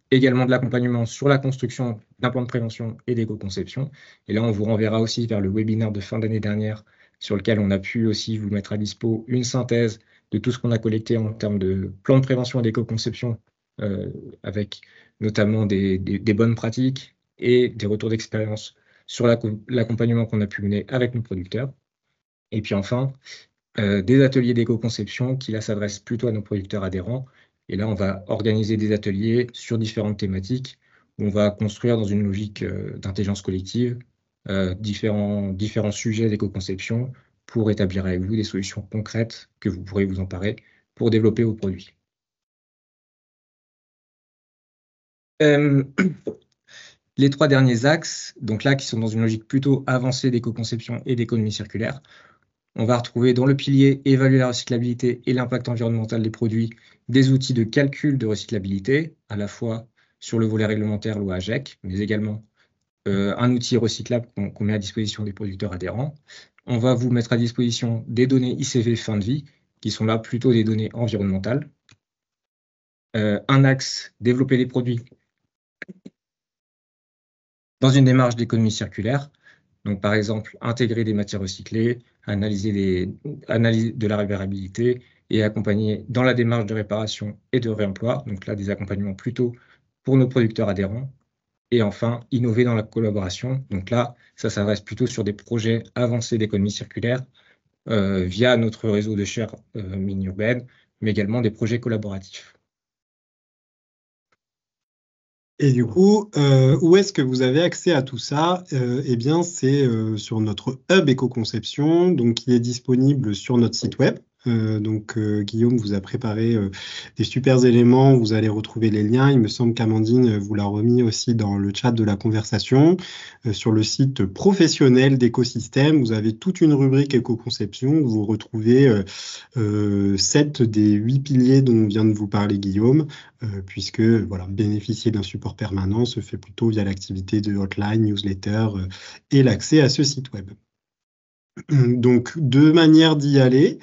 Également de l'accompagnement sur la construction d'un plan de prévention et d'éco-conception. Et là, on vous renverra aussi vers le webinaire de fin d'année dernière sur lequel on a pu aussi vous mettre à dispo une synthèse de tout ce qu'on a collecté en termes de plan de prévention et d'éco-conception avec notamment des bonnes pratiques et des retours d'expérience sur l'accompagnement qu'on a pu mener avec nos producteurs. Et puis enfin, des ateliers d'éco-conception qui là s'adressent plutôt à nos producteurs adhérents. Et là, on va organiser des ateliers sur différentes thématiques où on va construire dans une logique d'intelligence collective différents sujets d'éco-conception pour établir avec vous des solutions concrètes que vous pourrez vous emparer pour développer vos produits. Les 3 derniers axes, donc là, qui sont dans une logique plutôt avancée d'éco-conception et d'économie circulaire, on va retrouver dans le pilier évaluer la recyclabilité et l'impact environnemental des produits, des outils de calcul de recyclabilité, à la fois sur le volet réglementaire, loi AGEC, mais également un outil recyclable qu'on met à disposition des producteurs adhérents. On va vous mettre à disposition des données ICV fin de vie, qui sont là plutôt des données environnementales. Un axe, développer les produits dans une démarche d'économie circulaire. Donc, par exemple, intégrer des matières recyclées, analyser de la réparabilité et accompagner dans la démarche de réparation et de réemploi. Donc là, des accompagnements plutôt pour nos producteurs adhérents. Et enfin, innover dans la collaboration. Donc là, ça s'adresse plutôt sur des projets avancés d'économie circulaire via notre réseau de chaires mines urbaines, mais également des projets collaboratifs. Et du coup, où est-ce que vous avez accès à tout ça? Eh bien, c'est sur notre hub éco-conception, donc qui est disponible sur notre site web. Guillaume vous a préparé des super éléments. Vous allez retrouver les liens. Il me semble qu'Amandine vous l'a remis aussi dans le chat de la conversation. Sur le site professionnel d'écosystème, vous avez toute une rubrique éco-conception où vous retrouvez 7 des 8 piliers dont vient de vous parler Guillaume, puisque voilà, bénéficier d'un support permanent se fait plutôt via l'activité de hotline, newsletter et l'accès à ce site web. Donc, deux manières d'y aller.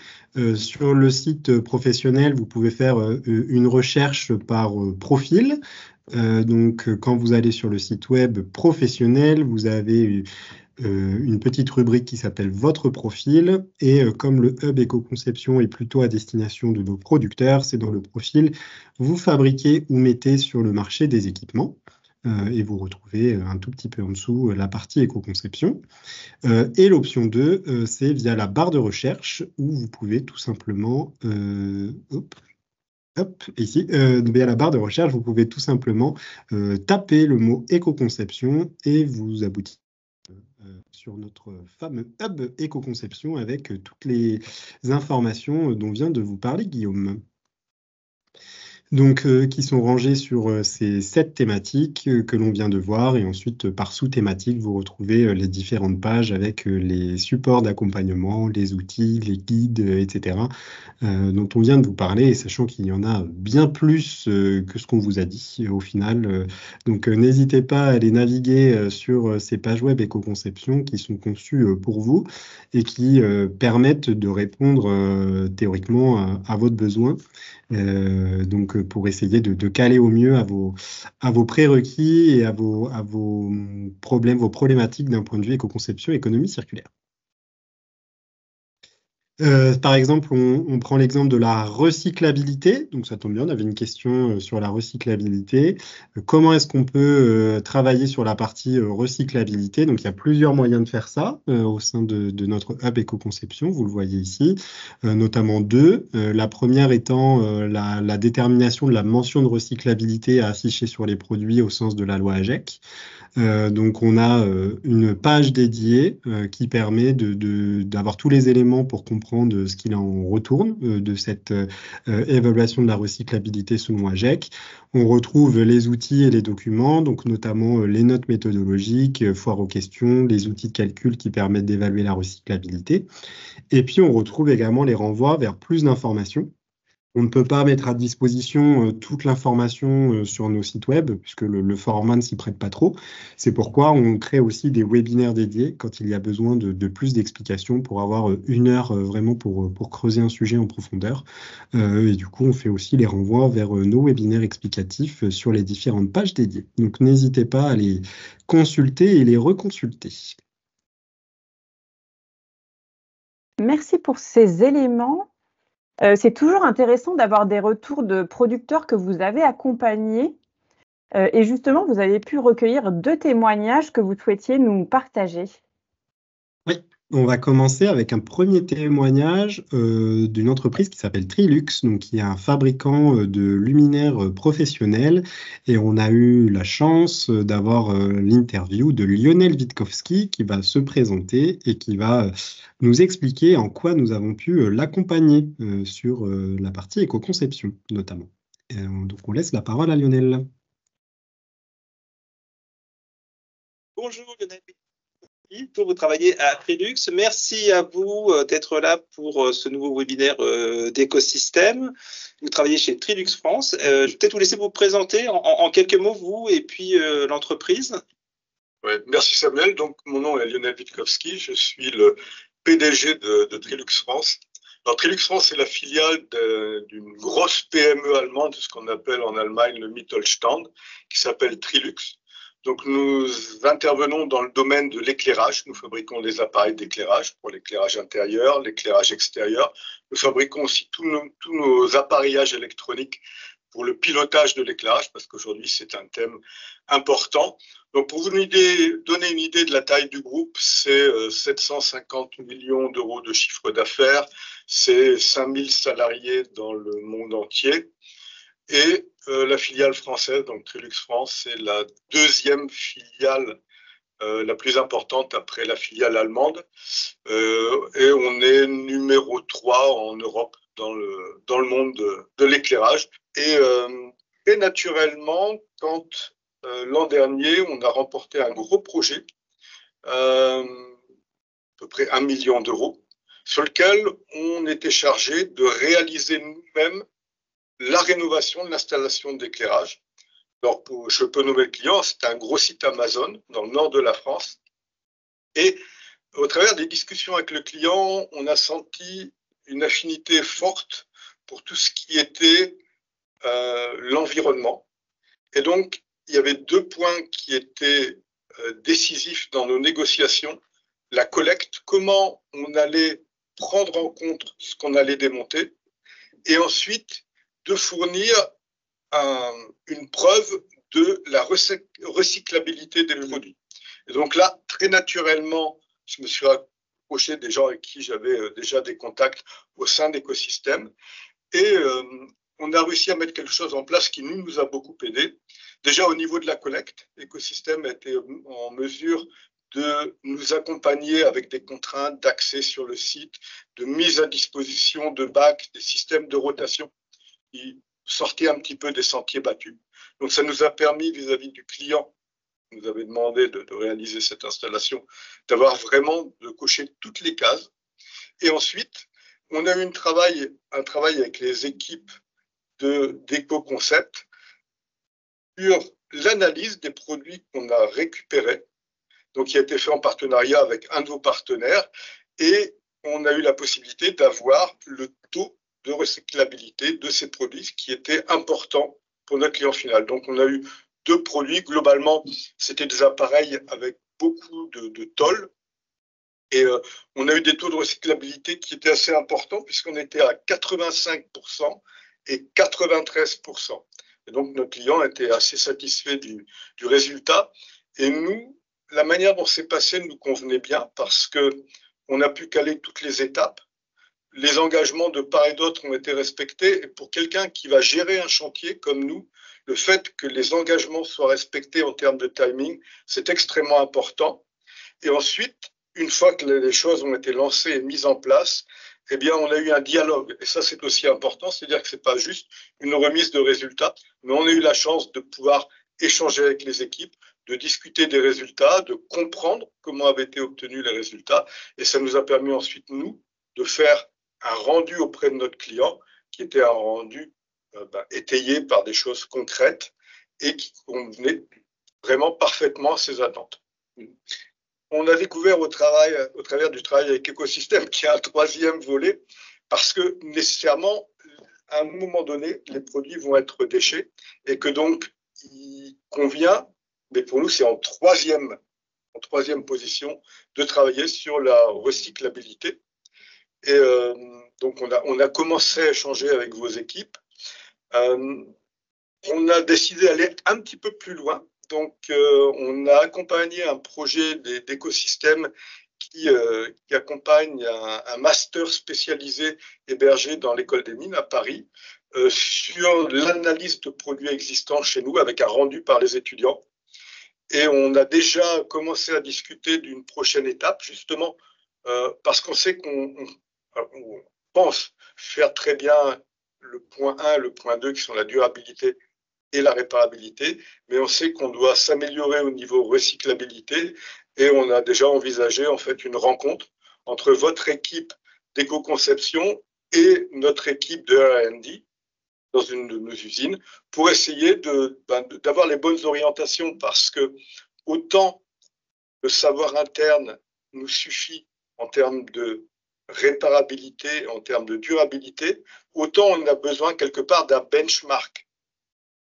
Sur le site professionnel, vous pouvez faire une recherche par profil. Quand vous allez sur le site web professionnel, vous avez une petite rubrique qui s'appelle Votre profil. Et comme le hub éco-conception est plutôt à destination de nos producteurs, c'est dans le profil vous fabriquez ou mettez sur le marché des équipements. Et vous retrouvez un tout petit peu en dessous la partie éco-conception. Et l'option 2, c'est via la barre de recherche où vous pouvez tout simplement, ici, via la barre de recherche, vous pouvez tout simplement taper le mot éco-conception et vous aboutissez sur notre fameux hub éco-conception avec toutes les informations dont vient de vous parler Guillaume. Donc, qui sont rangés sur ces 7 thématiques que l'on vient de voir. Et ensuite, par sous-thématique, vous retrouvez les différentes pages avec les supports d'accompagnement, les outils, les guides, etc., dont on vient de vous parler, et sachant qu'il y en a bien plus que ce qu'on vous a dit au final. N'hésitez pas à aller naviguer sur ces pages web éco-conception qui sont conçues pour vous et qui permettent de répondre théoriquement à votre besoin. Pour essayer de caler au mieux à vos prérequis et à vos problèmes, vos problématiques d'un point de vue éco-conception, économie circulaire. Par exemple, on prend l'exemple de la recyclabilité. Donc, ça tombe bien, on avait une question sur la recyclabilité. Comment est-ce qu'on peut travailler sur la partie recyclabilité? Donc, il y a plusieurs moyens de faire ça au sein de notre hub éco-conception. Vous le voyez ici, notamment deux. La première étant la détermination de la mention de recyclabilité à afficher sur les produits au sens de la loi AGEC. On a une page dédiée qui permet d'avoir tous les éléments pour comprendre ce qu'il en retourne de cette évaluation de la recyclabilité selon AGEC. On retrouve les outils et les documents, donc notamment les notes méthodologiques, foire aux questions, les outils de calcul qui permettent d'évaluer la recyclabilité. Et puis, on retrouve également les renvois vers plus d'informations. On ne peut pas mettre à disposition toute l'information sur nos sites web, puisque le format ne s'y prête pas trop. C'est pourquoi on crée aussi des webinaires dédiés quand il y a besoin de plus d'explications pour avoir une heure vraiment pour creuser un sujet en profondeur. Et du coup, on fait aussi les renvois vers nos webinaires explicatifs sur les différentes pages dédiées. Donc, n'hésitez pas à les consulter et les reconsulter. Merci pour ces éléments. C'est toujours intéressant d'avoir des retours de producteurs que vous avez accompagnés. Et justement, vous avez pu recueillir 2 témoignages que vous souhaitiez nous partager. Oui, on va commencer avec un premier témoignage d'une entreprise qui s'appelle Trilux, donc qui est un fabricant de luminaires professionnels. Et on a eu la chance d'avoir l'interview de Lionel Witkowski qui va se présenter et qui va nous expliquer en quoi nous avons pu l'accompagner sur la partie éco-conception notamment. Donc on laisse la parole à Lionel. Bonjour Lionel. Vous travaillez à Trilux. Merci à vous d'être là pour ce nouveau webinaire d'écosystème. Vous travaillez chez Trilux France. Je vais peut-être vous laisser vous présenter en quelques mots, vous et puis l'entreprise. Ouais, merci Samuel. Donc, mon nom est Lionel Witkowski. Je suis le PDG de Trilux France. Alors, Trilux France est la filiale d'une grosse PME allemande, ce qu'on appelle en Allemagne le Mittelstand, qui s'appelle Trilux. Donc, nous intervenons dans le domaine de l'éclairage. Nous fabriquons des appareils d'éclairage pour l'éclairage intérieur, l'éclairage extérieur. Nous fabriquons aussi tous nos appareillages électroniques pour le pilotage de l'éclairage, parce qu'aujourd'hui, c'est un thème important. Donc, pour vous donner une idée de la taille du groupe, c'est 750 millions d'euros de chiffre d'affaires, c'est 5000 salariés dans le monde entier. Et la filiale française, donc Trilux France, c'est la deuxième filiale la plus importante après la filiale allemande. Et on est numéro 3 en Europe dans le monde de l'éclairage. Et naturellement, quand l'an dernier, on a remporté un gros projet, à peu près 1 million d'euros, sur lequel on était chargé de réaliser nous-mêmes la rénovation de l'installation d'éclairage. Alors, je peux nommer le client, c'est un gros site Amazon dans le nord de la France. Et au travers des discussions avec le client, on a senti une affinité forte pour tout ce qui était l'environnement. Et donc, il y avait 2 points qui étaient décisifs dans nos négociations. La collecte, comment on allait prendre en compte ce qu'on allait démonter, et ensuite de fournir une preuve de la recyclabilité des produits. Et donc là, très naturellement, je me suis rapproché des gens avec qui j'avais déjà des contacts au sein d'écosystèmes, et on a réussi à mettre quelque chose en place qui nous a beaucoup aidé. Déjà au niveau de la collecte, l'écosystème a été en mesure de nous accompagner avec des contraintes d'accès sur le site, de mise à disposition de bacs, des systèmes de rotation qui sortaient un petit peu des sentiers battus. Donc ça nous a permis vis-à-vis du client qui nous avait demandé de réaliser cette installation, d'avoir vraiment de cocher toutes les cases. Et ensuite, on a eu un travail avec les équipes d'EcoConcept sur l'analyse des produits qu'on a récupérés, donc qui a été fait en partenariat avec un de vos partenaires, et on a eu la possibilité d'avoir le taux de recyclabilité de ces produits, ce qui était important pour notre client final. Donc on a eu 2 produits, globalement c'était des appareils avec beaucoup de tôle, et on a eu des taux de recyclabilité qui étaient assez importants puisqu'on était à 85% et 93%. Et donc notre client était assez satisfait du résultat, et nous, la manière dont c'est passé nous convenait bien parce qu'on a pu caler toutes les étapes. Les engagements de part et d'autre ont été respectés. Et pour quelqu'un qui va gérer un chantier comme nous, le fait que les engagements soient respectés en termes de timing, c'est extrêmement important. Et ensuite, une fois que les choses ont été lancées et mises en place, eh bien, on a eu un dialogue. Et ça, c'est aussi important. C'est-à-dire que ce n'est pas juste une remise de résultats, mais on a eu la chance de pouvoir échanger avec les équipes, de discuter des résultats, de comprendre comment avaient été obtenus les résultats. Et ça nous a permis ensuite, nous, de faire un rendu auprès de notre client qui était un rendu étayé par des choses concrètes et qui convenait vraiment parfaitement à ses attentes. On a découvert au travers du travail avec Écosystème qu'il y a un 3e volet, parce que nécessairement, à un moment donné, les produits vont être déchets et que donc, il convient, mais pour nous, c'est en troisième position, de travailler sur la recyclabilité. Et donc, on a commencé à échanger avec vos équipes. On a décidé d'aller un petit peu plus loin. Donc, on a accompagné un projet d'écosystème qui accompagne un master spécialisé hébergé dans l'École des Mines à Paris sur l'analyse de produits existants chez nous avec un rendu par les étudiants. Et on a déjà commencé à discuter d'une prochaine étape, justement, parce qu'on sait qu'on pense faire très bien le point 1 et le point 2, qui sont la durabilité et la réparabilité, mais on sait qu'on doit s'améliorer au niveau recyclabilité, et on a déjà envisagé en fait une rencontre entre votre équipe d'éco-conception et notre équipe de R&D dans une de nos usines pour essayer d'avoir les bonnes orientations, parce que autant le savoir interne nous suffit en termes de réparabilité, en termes de durabilité, autant on a besoin quelque part d'un benchmark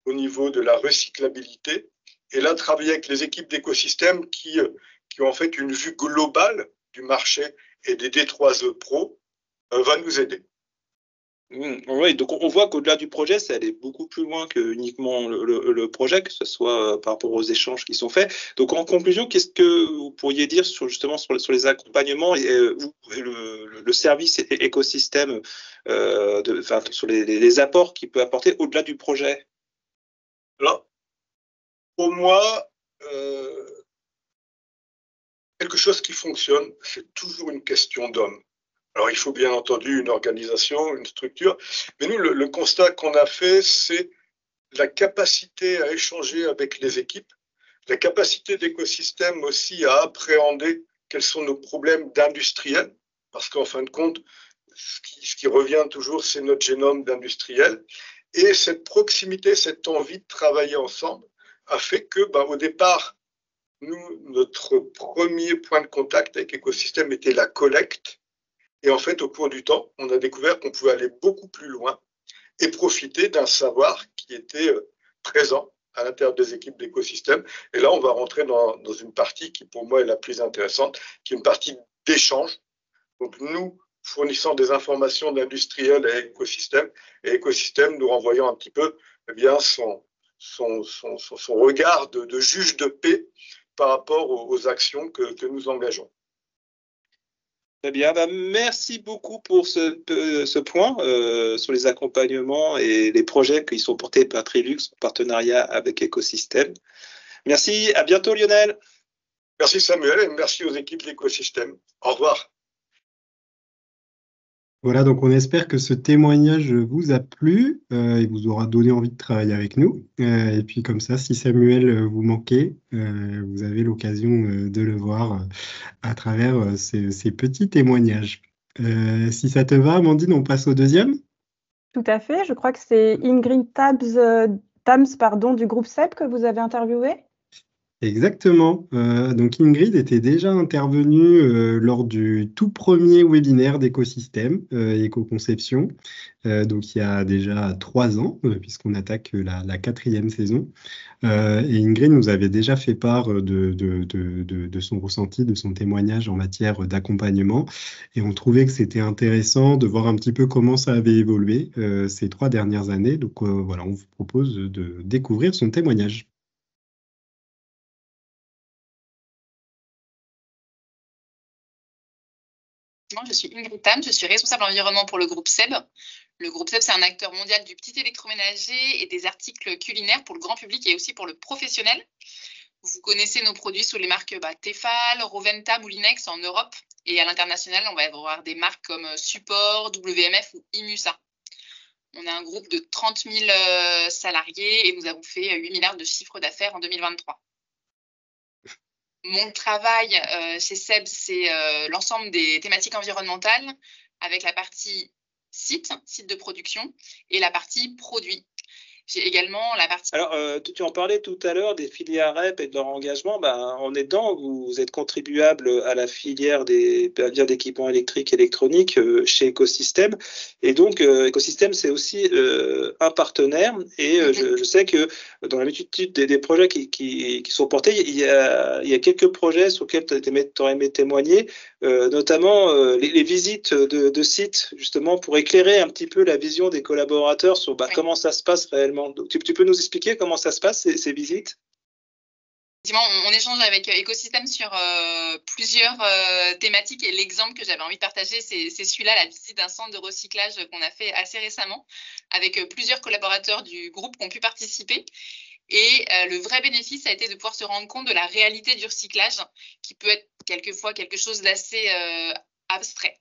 au niveau de la recyclabilité. Et là, travailler avec les équipes d'écosystèmes qui ont en fait une vue globale du marché et des D3E Pro va nous aider. Oui, donc on voit qu'au-delà du projet, ça allait beaucoup plus loin que uniquement le projet, que ce soit par rapport aux échanges qui sont faits. Donc en conclusion, qu'est-ce que vous pourriez dire sur les accompagnements et le service écosystème, sur les apports qu'il peut apporter au-delà du projet? Alors, pour moi, quelque chose qui fonctionne, c'est toujours une question d'homme. Alors, il faut bien entendu une organisation, une structure, mais nous, le constat qu'on a fait, c'est la capacité à échanger avec les équipes, la capacité d'écosystème aussi à appréhender quels sont nos problèmes d'industriels, parce qu'en fin de compte, ce qui revient toujours, c'est notre génome d'industriel, et cette proximité, cette envie de travailler ensemble a fait que, au départ, notre premier point de contact avec l'écosystème était la collecte. Et en fait, au cours du temps, on a découvert qu'on pouvait aller beaucoup plus loin et profiter d'un savoir qui était présent à l'intérieur des équipes d'écosystème. Et là, on va rentrer dans une partie qui, pour moi, est la plus intéressante, qui est une partie d'échange. Donc, nous fournissant des informations d'industriels à écosystème, et écosystème nous renvoyant un petit peu son regard de juge de paix par rapport aux actions que nous engageons. Très bien, merci beaucoup pour ce point sur les accompagnements et les projets qui sont portés par Trilux en partenariat avec Écosystème. Merci, à bientôt Lionel. Merci Samuel et merci aux équipes de l'écosystème. Au revoir. Voilà, donc on espère que ce témoignage vous a plu et vous aura donné envie de travailler avec nous. Et puis comme ça, si Samuel vous manquait, vous avez l'occasion de le voir à travers ces petits témoignages. Si ça te va, Amandine, on passe au deuxième? Tout à fait, je crois que c'est Ingrid Tams, du groupe CEP que vous avez interviewé. Exactement. Donc Ingrid était déjà intervenue lors du tout premier webinaire d'écosystème éco-conception, donc il y a déjà 3 ans, puisqu'on attaque la 4e saison. Et Ingrid nous avait déjà fait part de son ressenti, de son témoignage en matière d'accompagnement. Et on trouvait que c'était intéressant de voir un petit peu comment ça avait évolué ces 3 dernières années. Donc voilà, on vous propose de découvrir son témoignage. Je suis Ingrid Tam, je suis responsable environnement pour le groupe SEB. Le groupe SEB, c'est un acteur mondial du petit électroménager et des articles culinaires pour le grand public et aussi pour le professionnel. Vous connaissez nos produits sous les marques Tefal, Roventa, Moulinex en Europe. Et à l'international, on va avoir des marques comme Support, WMF ou Imusa. On a un groupe de 30 000 salariés et nous avons fait 8 milliards de chiffre d'affaires en 2023. Mon travail chez SEB, c'est l'ensemble des thématiques environnementales avec la partie site de production et la partie produit. J'ai également la partie... Alors, tu en parlais tout à l'heure des filières REP et de leur engagement. On est dedans, vous êtes contribuable à la filière d'équipements électriques et électroniques chez Écosystème. Et donc, Écosystème, c'est aussi un partenaire. Et je sais que dans la multitude des projets qui sont portés, il y a quelques projets sur lesquels tu aurais aimé témoigner, notamment les visites de sites, justement, pour éclairer un petit peu la vision des collaborateurs sur comment ça se passe réellement. Donc, tu peux nous expliquer comment ça se passe, ces visites? On échange avec Écosystème sur plusieurs thématiques et l'exemple que j'avais envie de partager, c'est celui-là, la visite d'un centre de recyclage qu'on a fait assez récemment avec plusieurs collaborateurs du groupe qui ont pu participer. Et le vrai bénéfice a été de pouvoir se rendre compte de la réalité du recyclage qui peut être quelquefois quelque chose d'assez abstrait.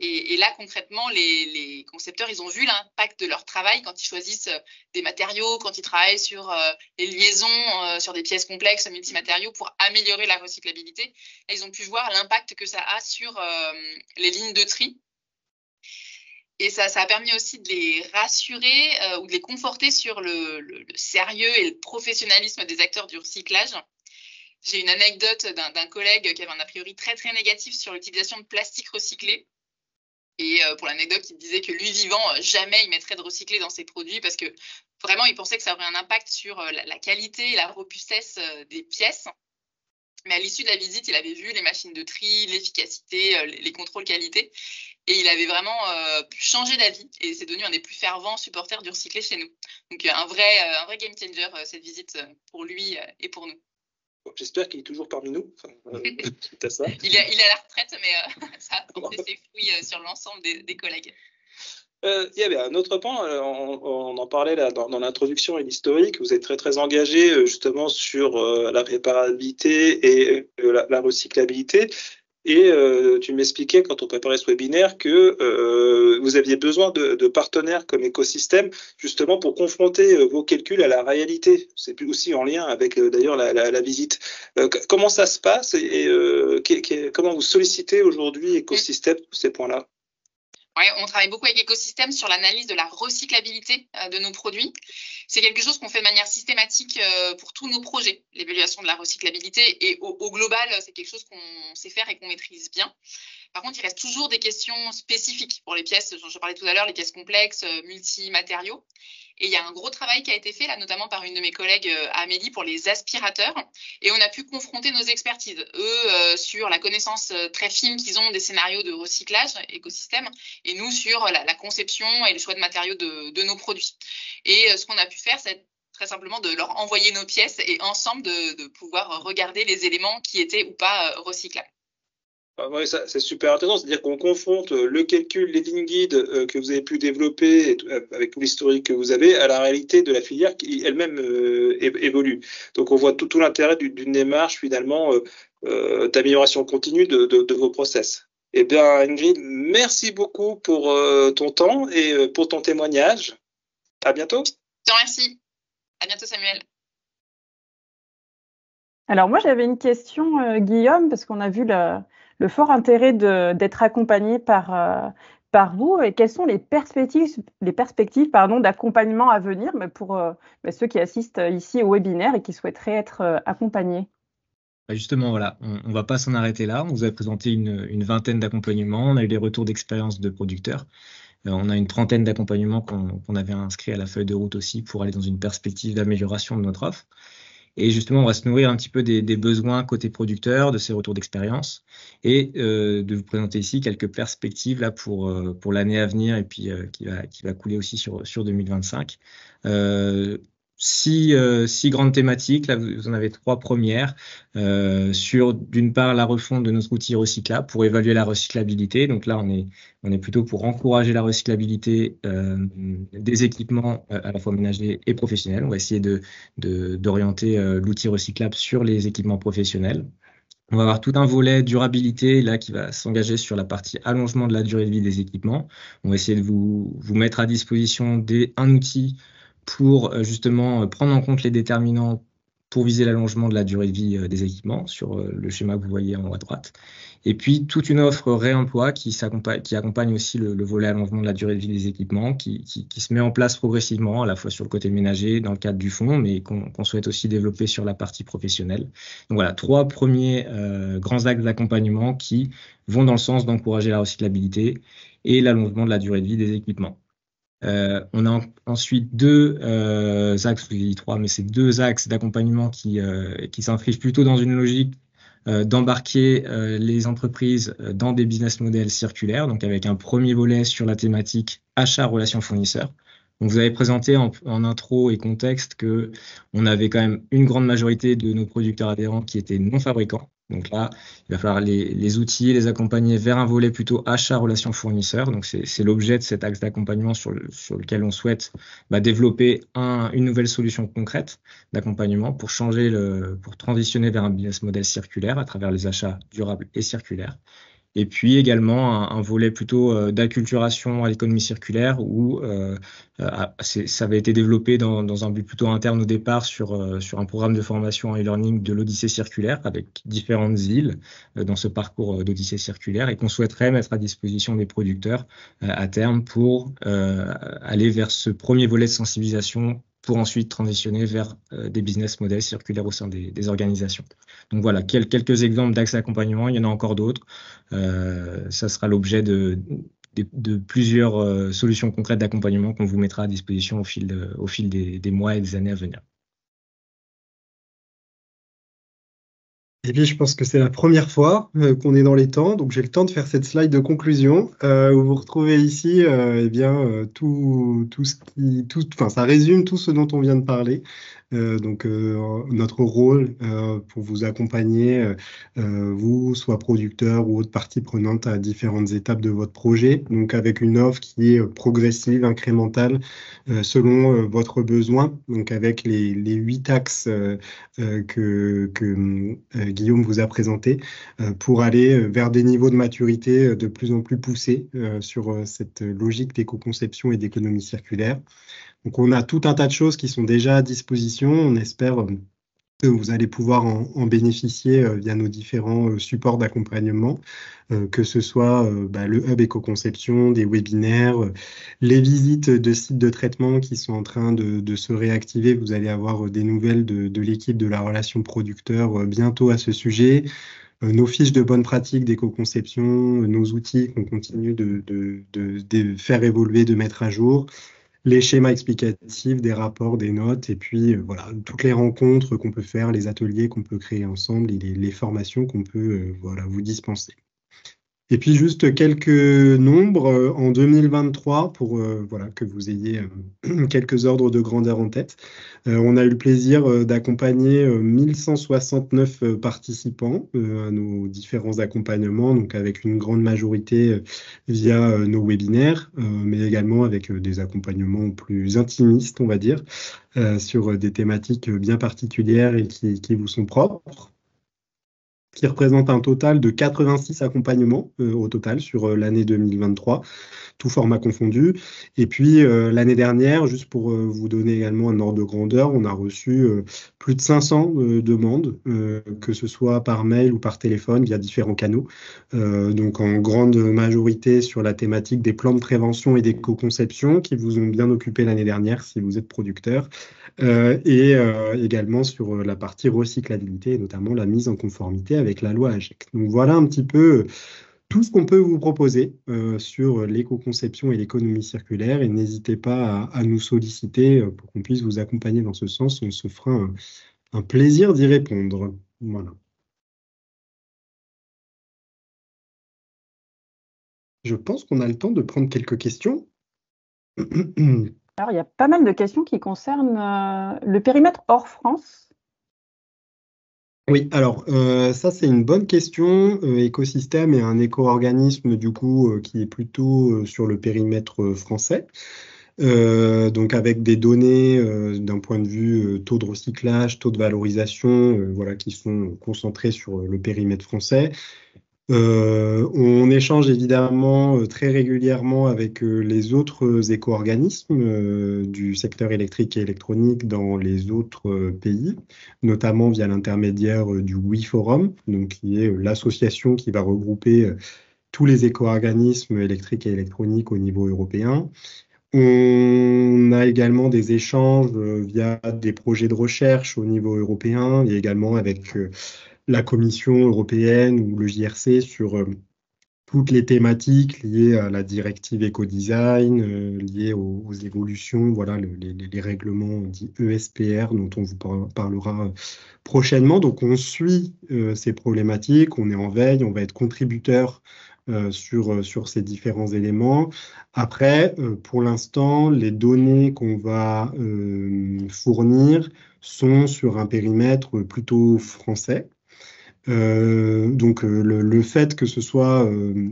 Et là, concrètement, les concepteurs, ils ont vu l'impact de leur travail quand ils choisissent des matériaux, quand ils travaillent sur les liaisons, sur des pièces complexes, multimatériaux, pour améliorer la recyclabilité. Et ils ont pu voir l'impact que ça a sur les lignes de tri. Et ça a permis aussi de les rassurer ou de les conforter sur le sérieux et le professionnalisme des acteurs du recyclage. J'ai une anecdote d'un collègue qui avait un a priori très, très négatif sur l'utilisation de plastique recyclé. Et pour l'anecdote, il disait que lui vivant, jamais il mettrait de recyclé dans ses produits parce que vraiment, il pensait que ça aurait un impact sur la qualité et la robustesse des pièces. Mais à l'issue de la visite, il avait vu les machines de tri, l'efficacité, les contrôles qualité. Et il avait vraiment pu changer d'avis. Et c'est devenu un des plus fervents supporters du recyclé chez nous. Donc un vrai game changer, cette visite, pour lui et pour nous. J'espère qu'il est toujours parmi nous. C'est ça. Il est à la retraite, mais ça a porté ses fruits sur l'ensemble des collègues. Il y avait un autre point, on en parlait là dans l'introduction et l'historique. Vous êtes très très engagé justement sur la réparabilité et la recyclabilité. Et tu m'expliquais quand on préparait ce webinaire que vous aviez besoin de partenaires comme Écosystème justement pour confronter vos calculs à la réalité. C'est aussi en lien avec d'ailleurs la visite. Comment ça se passe et comment vous sollicitez aujourd'hui Écosystème sur ces points-là? Ouais, on travaille beaucoup avec Écosystème sur l'analyse de la recyclabilité de nos produits. C'est quelque chose qu'on fait de manière systématique pour tous nos projets, l'évaluation de la recyclabilité. Et au global, c'est quelque chose qu'on sait faire et qu'on maîtrise bien. Par contre, il reste toujours des questions spécifiques pour les pièces, dont je parlais tout à l'heure, les pièces complexes, multimatériaux. Et il y a un gros travail qui a été fait, là, notamment par une de mes collègues, Amélie, pour les aspirateurs. Et on a pu confronter nos expertises, eux, sur la connaissance très fine qu'ils ont des scénarios de recyclage, Écosystème, et nous sur la conception et le choix de matériaux de nos produits. Et ce qu'on a pu faire, c'est très simplement de leur envoyer nos pièces et ensemble de pouvoir regarder les éléments qui étaient ou pas recyclables. Oui, c'est super intéressant, c'est-à-dire qu'on confronte le calcul, les lignes guides que vous avez pu développer avec tout l'historique que vous avez à la réalité de la filière qui elle-même évolue. Donc on voit tout l'intérêt d'une démarche finalement d'amélioration continue de vos process. Eh bien Ingrid, merci beaucoup pour ton temps et pour ton témoignage. À bientôt. Je te remercie. À bientôt Samuel. Alors moi j'avais une question Guillaume, parce qu'on a vu le fort intérêt d'être accompagné par vous, et quelles sont les perspectives d'accompagnement à venir pour ceux qui assistent ici au webinaire et qui souhaiteraient être accompagnés. Justement, voilà, on ne va pas s'en arrêter là. On vous a présenté une vingtaine d'accompagnements. On a eu des retours d'expérience de producteurs. On a une trentaine d'accompagnements qu'on avait inscrits à la feuille de route aussi pour aller dans une perspective d'amélioration de notre offre. Et justement, on va se nourrir un petit peu des besoins côté producteur, de ces retours d'expérience, et de vous présenter ici quelques perspectives là pour l'année à venir et puis qui va couler aussi sur 2025. Six grandes thématiques, là vous en avez trois premières, sur d'une part la refonte de notre outil recyclable pour évaluer la recyclabilité. Donc là on est plutôt pour encourager la recyclabilité des équipements à la fois ménagers et professionnels. On va essayer d'orienter l'outil recyclable sur les équipements professionnels. On va avoir tout un volet durabilité là qui va s'engager sur la partie allongement de la durée de vie des équipements. On va essayer de vous mettre à disposition un outil pour justement prendre en compte les déterminants pour viser l'allongement de la durée de vie des équipements sur le schéma que vous voyez en haut à droite. Et puis toute une offre réemploi qui accompagne aussi le volet allongement de la durée de vie des équipements, qui se met en place progressivement, à la fois sur le côté ménager, dans le cadre du fonds, mais qu'on souhaite aussi développer sur la partie professionnelle. Donc voilà, trois premiers grands axes d'accompagnement qui vont dans le sens d'encourager la recyclabilité et l'allongement de la durée de vie des équipements. On a ensuite deux axes, je dis trois, mais c'est deux axes d'accompagnement qui s'inscrivent plutôt dans une logique d'embarquer les entreprises dans des business models circulaires, donc avec un premier volet sur la thématique achat relation fournisseur. Donc vous avez présenté en intro et contexte que on avait quand même une grande majorité de nos producteurs adhérents qui étaient non fabricants. Donc là, il va falloir les outiller, les accompagner vers un volet plutôt achat relation fournisseur. Donc c'est l'objet de cet axe d'accompagnement sur lequel on souhaite développer une nouvelle solution concrète d'accompagnement pour transitionner vers un business model circulaire à travers les achats durables et circulaires. Et puis également un volet plutôt d'acculturation à l'économie circulaire où ça avait été développé dans un but plutôt interne au départ sur un programme de formation en e-learning de l'Odyssée circulaire avec différentes îles dans ce parcours d'Odyssée circulaire et qu'on souhaiterait mettre à disposition des producteurs à terme pour aller vers ce premier volet de sensibilisation pour ensuite transitionner vers des business models circulaires au sein des organisations. Donc voilà, quelques exemples d'axes d'accompagnement, il y en a encore d'autres. Ça sera l'objet de plusieurs solutions concrètes d'accompagnement qu'on vous mettra à disposition au fil des mois et des années à venir. Et puis, je pense que c'est la première fois qu'on est dans les temps, donc j'ai le temps de faire cette slide de conclusion où vous retrouvez ici, ça résume tout ce dont on vient de parler. Notre rôle pour vous accompagner, vous, soit producteur ou autre partie prenante à différentes étapes de votre projet, donc avec une offre qui est progressive, incrémentale, selon votre besoin, donc avec les 8 axes que Guillaume vous a présentés, pour aller vers des niveaux de maturité de plus en plus poussés sur cette logique d'éco-conception et d'économie circulaire. Donc, on a tout un tas de choses qui sont déjà à disposition. On espère que vous allez pouvoir en bénéficier via nos différents supports d'accompagnement, que ce soit le hub éco-conception, des webinaires, les visites de sites de traitement qui sont en train de se réactiver. Vous allez avoir des nouvelles de l'équipe de la relation producteur bientôt à ce sujet. Nos fiches de bonnes pratiques d'éco-conception, nos outils qu'on continue de faire évoluer, de mettre à jour, les schémas explicatifs, des rapports, des notes, et puis toutes les rencontres qu'on peut faire, les ateliers qu'on peut créer ensemble et les formations qu'on peut vous dispenser. Et puis juste quelques nombres en 2023 pour que vous ayez quelques ordres de grandeur en tête. On a eu le plaisir d'accompagner 1169 participants à nos différents accompagnements, donc avec une grande majorité via nos webinaires, mais également avec des accompagnements plus intimistes, on va dire, sur des thématiques bien particulières et qui vous sont propres, qui représente un total de 86 accompagnements au total sur l'année 2023, tout format confondu. Et puis l'année dernière, juste pour vous donner également un ordre de grandeur, on a reçu plus de 500 demandes, que ce soit par mail ou par téléphone, via différents canaux. Donc en grande majorité sur la thématique des plans de prévention et d'éco-conception qui vous ont bien occupé l'année dernière si vous êtes producteur. Et également sur la partie recyclabilité, et notamment la mise en conformité avec la loi AGEC. Donc voilà un petit peu tout ce qu'on peut vous proposer sur l'éco-conception et l'économie circulaire, et n'hésitez pas à nous solliciter pour qu'on puisse vous accompagner dans ce sens. On se fera un plaisir d'y répondre. Voilà. Je pense qu'on a le temps de prendre quelques questions. Alors, il y a pas mal de questions qui concernent le périmètre hors France. Oui, alors ça c'est une bonne question. Écosystème est un éco-organisme du coup qui est plutôt sur le périmètre français. Donc avec des données d'un point de vue taux de recyclage, taux de valorisation, qui sont concentrés sur le périmètre français. On échange évidemment très régulièrement avec les autres éco-organismes du secteur électrique et électronique dans les autres pays, notamment via l'intermédiaire du WiForum, donc qui est l'association qui va regrouper tous les éco-organismes électriques et électroniques au niveau européen. On a également des échanges via des projets de recherche au niveau européen et également avec la Commission européenne ou le JRC sur toutes les thématiques liées à la directive éco-design, liées aux évolutions, les règlements dits ESPR dont on vous parlera prochainement. Donc on suit ces problématiques, on est en veille, on va être contributeur sur ces différents éléments. Après, pour l'instant, les données qu'on va fournir sont sur un périmètre plutôt français. Donc le fait que ce soit,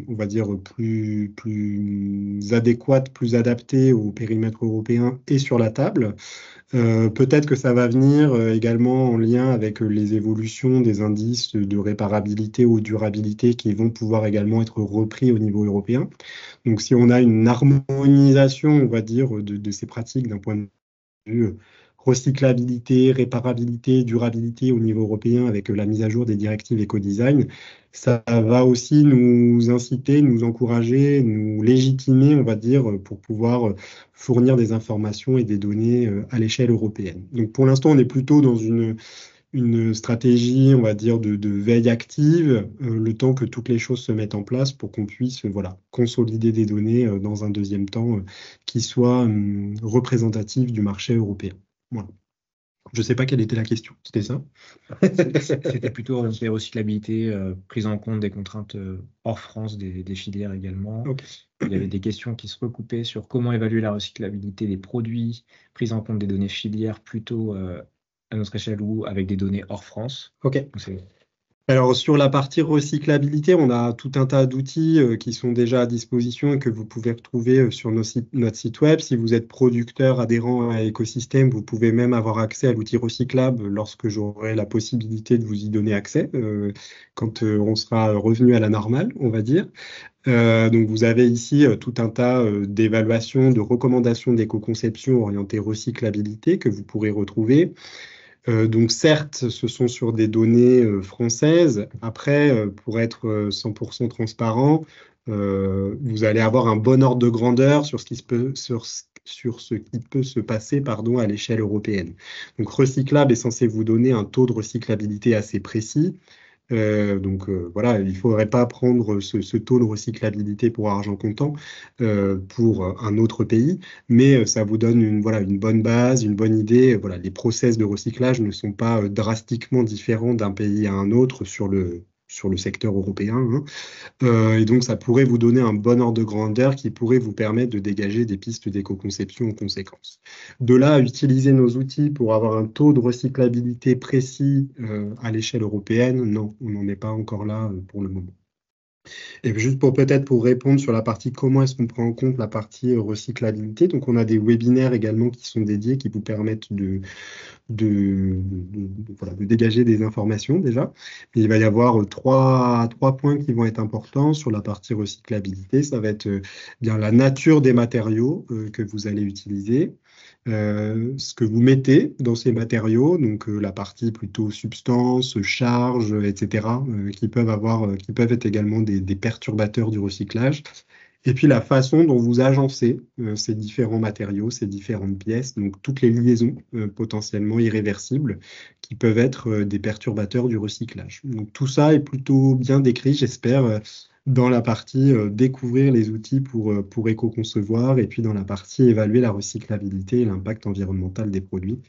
on va dire, plus adéquat, plus adapté au périmètre européen est sur la table. Peut-être que ça va venir également en lien avec les évolutions des indices de réparabilité ou durabilité qui vont pouvoir également être repris au niveau européen. Donc si on a une harmonisation, on va dire, de ces pratiques d'un point de vue recyclabilité, réparabilité, durabilité au niveau européen avec la mise à jour des directives éco-design, ça va aussi nous inciter, nous encourager, nous légitimer, on va dire, pour pouvoir fournir des informations et des données à l'échelle européenne. Donc pour l'instant, on est plutôt dans une une stratégie, on va dire, de veille active, le temps que toutes les choses se mettent en place pour qu'on puisse consolider des données dans un deuxième temps qui soient représentatives du marché européen. Voilà. Je ne sais pas quelle était la question, c'était ça? C'était plutôt orienté recyclabilité, prise en compte des contraintes hors France des filières également. Ok. Il y avait des questions qui se recoupaient sur comment évaluer la recyclabilité des produits, prise en compte des données filières plutôt à notre échelle ou avec des données hors France. Ok. Donc, Alors, sur la partie recyclabilité, on a tout un tas d'outils qui sont déjà à disposition et que vous pouvez retrouver sur notre site web. Si vous êtes producteur adhérent à Écosystème, vous pouvez même avoir accès à l'outil recyclable lorsque j'aurai la possibilité de vous y donner accès, quand on sera revenu à la normale, on va dire. Donc, vous avez ici tout un tas d'évaluations, de recommandations d'éco-conception orientées recyclabilité que vous pourrez retrouver. Donc certes, ce sont sur des données françaises. Après, pour être 100% transparent, vous allez avoir un bon ordre de grandeur sur ce qui peut se passer à l'échelle européenne. Donc Recyclable est censé vous donner un taux de recyclabilité assez précis. Voilà, il ne faudrait pas prendre ce taux de recyclabilité pour argent comptant pour un autre pays, mais ça vous donne une bonne base, une bonne idée. Voilà, les process de recyclage ne sont pas drastiquement différents d'un pays à un autre sur le secteur européen, hein. Et donc, ça pourrait vous donner un bon ordre de grandeur qui pourrait vous permettre de dégager des pistes d'éco-conception en conséquence. De là à utiliser nos outils pour avoir un taux de recyclabilité précis à l'échelle européenne, non, on n'en est pas encore là pour le moment. Et juste pour répondre sur la partie comment est-ce qu'on prend en compte la partie recyclabilité, donc on a des webinaires également qui sont dédiés, qui vous permettent de dégager des informations déjà. Et il va y avoir trois points qui vont être importants sur la partie recyclabilité. Ça va être bien la nature des matériaux que vous allez utiliser, ce que vous mettez dans ces matériaux, donc la partie plutôt substance, charge, etc., qui peuvent être également des perturbateurs du recyclage. Et puis la façon dont vous agencez ces différents matériaux, ces différentes pièces, donc toutes les liaisons potentiellement irréversibles qui peuvent être des perturbateurs du recyclage. Donc tout ça est plutôt bien décrit, j'espère, dans la partie découvrir les outils pour éco-concevoir et puis dans la partie évaluer la recyclabilité et l'impact environnemental des produits.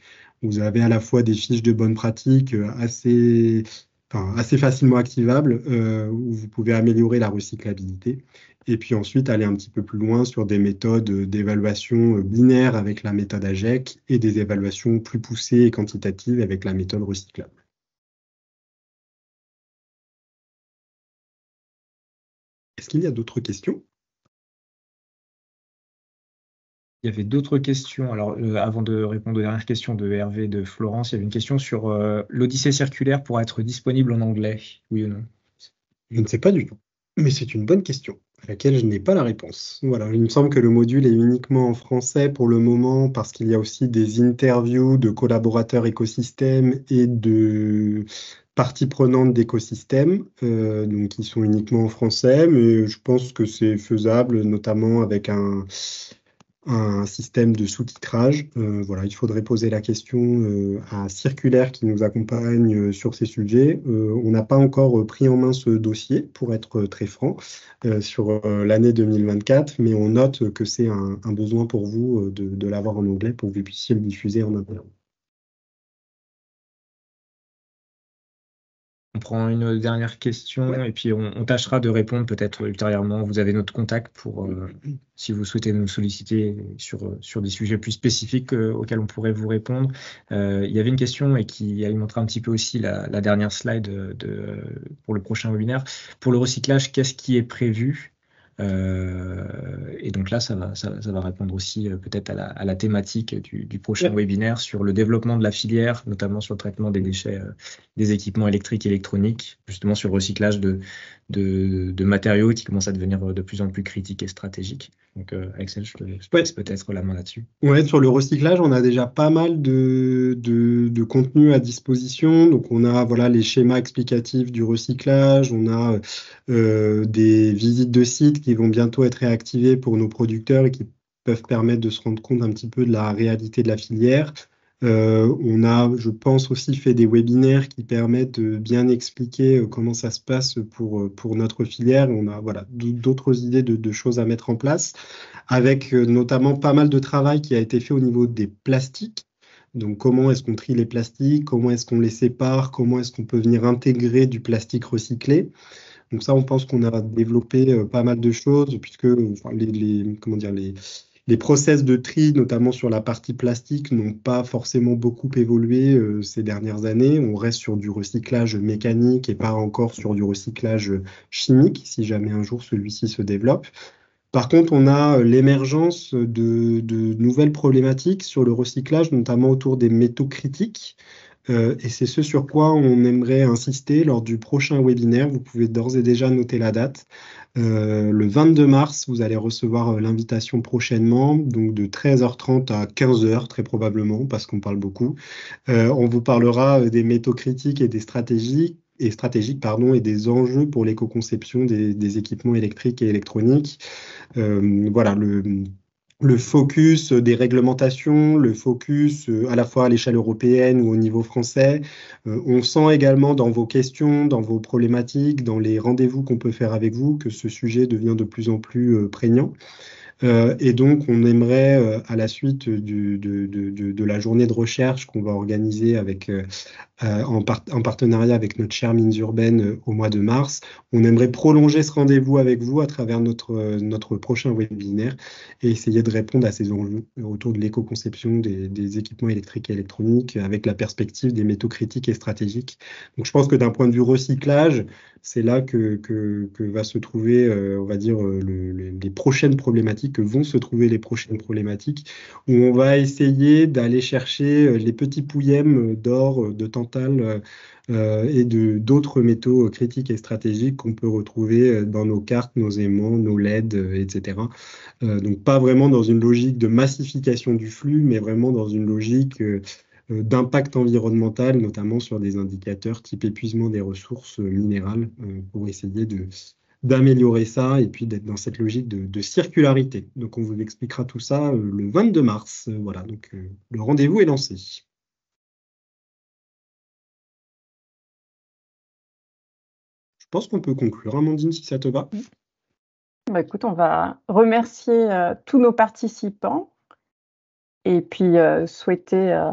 Vous avez à la fois des fiches de bonnes pratiques assez facilement activables où vous pouvez améliorer la recyclabilité. Et puis ensuite, aller un petit peu plus loin sur des méthodes d'évaluation binaire avec la méthode AGEC et des évaluations plus poussées et quantitatives avec la méthode recyclable. Est-ce qu'il y a d'autres questions? Il y avait d'autres questions. Alors, avant de répondre aux dernières questions de Hervé et de Florence, il y avait une question sur l'Odyssée circulaire pour être disponible en anglais, oui ou non? Je ne sais pas du tout, mais c'est une bonne question à laquelle je n'ai pas la réponse. Voilà, il me semble que le module est uniquement en français pour le moment parce qu'il y a aussi des interviews de collaborateurs écosystèmes et de parties prenantes d'écosystèmes, donc qui sont uniquement en français, mais je pense que c'est faisable, notamment avec un système de sous-titrage. Voilà, il faudrait poser la question à Circulaire qui nous accompagne sur ces sujets. On n'a pas encore pris en main ce dossier, pour être très franc, sur l'année 2024, mais on note que c'est un besoin pour vous de l'avoir en anglais pour que vous puissiez le diffuser en interne. On prend une dernière question et puis on tâchera de répondre peut-être ultérieurement. Vous avez notre contact pour si vous souhaitez nous solliciter sur des sujets plus spécifiques auxquels on pourrait vous répondre. Il y avait une question et qui alimentera un petit peu aussi la dernière slide pour le prochain webinaire. Pour le recyclage, qu'est-ce qui est prévu? Et donc là, ça va répondre aussi peut-être à la thématique du prochain webinaire sur le développement de la filière, notamment sur le traitement des déchets des équipements électriques et électroniques, justement sur le recyclage de matériaux qui commencent à devenir de plus en plus critiques et stratégiques. Donc Axel, je te laisse peut-être la main là-dessus. Ouais, sur le recyclage, on a déjà pas mal de contenu à disposition. Donc on a les schémas explicatifs du recyclage, on a des visites de sites qui vont bientôt être réactivées pour nos producteurs et qui peuvent permettre de se rendre compte un petit peu de la réalité de la filière. On a, je pense, aussi fait des webinaires qui permettent de bien expliquer comment ça se passe pour notre filière. On a voilà, d'autres idées de choses à mettre en place, avec notamment pas mal de travail qui a été fait au niveau des plastiques. Donc, comment est-ce qu'on trie les plastiques? Comment est-ce qu'on les sépare? Comment est-ce qu'on peut venir intégrer du plastique recyclé? Donc ça, on pense qu'on a développé pas mal de choses, puisque enfin, comment dire, les process de tri, notamment sur la partie plastique, n'ont pas forcément beaucoup évolué ces dernières années. On reste sur du recyclage mécanique et pas encore sur du recyclage chimique, si jamais un jour celui-ci se développe. Par contre, on a l'émergence de nouvelles problématiques sur le recyclage, notamment autour des métaux critiques. Et c'est ce sur quoi on aimerait insister lors du prochain webinaire. Vous pouvez d'ores et déjà noter la date. Le 22 mars, vous allez recevoir l'invitation prochainement, donc de 13h30 à 15h très probablement, parce qu'on parle beaucoup. On vous parlera des métaux critiques et des stratégiques, et des enjeux pour l'éco-conception des équipements électriques et électroniques. Voilà, le focus des réglementations, le focus à la fois à l'échelle européenne ou au niveau français. On sent également dans vos questions, dans vos problématiques, dans les rendez-vous qu'on peut faire avec vous, que ce sujet devient de plus en plus prégnant. Et donc, on aimerait, à la suite de la journée de recherche qu'on va organiser avec, en partenariat avec notre chère Mines Urbaines au mois de mars, on aimerait prolonger ce rendez-vous avec vous à travers notre prochain webinaire et essayer de répondre à ces enjeux autour de l'éco-conception des équipements électriques et électroniques avec la perspective des métaux critiques et stratégiques. Donc, je pense que d'un point de vue recyclage, c'est là que va se trouver, on va dire, les prochaines problématiques, que vont se trouver les prochaines problématiques, où on va essayer d'aller chercher les petits pouillèmes d'or, de tantale et d'autres métaux critiques et stratégiques qu'on peut retrouver dans nos cartes, nos aimants, nos LED, etc. Donc pas vraiment dans une logique de massification du flux, mais vraiment dans une logique d'impact environnemental, notamment sur des indicateurs type épuisement des ressources minérales, pour essayer d'améliorer ça et puis d'être dans cette logique de circularité. Donc on vous expliquera tout ça le 22 mars. Voilà, donc le rendez-vous est lancé. Je pense qu'on peut conclure, Amandine, si ça te va. Bah, écoute, on va remercier tous nos participants et puis souhaiter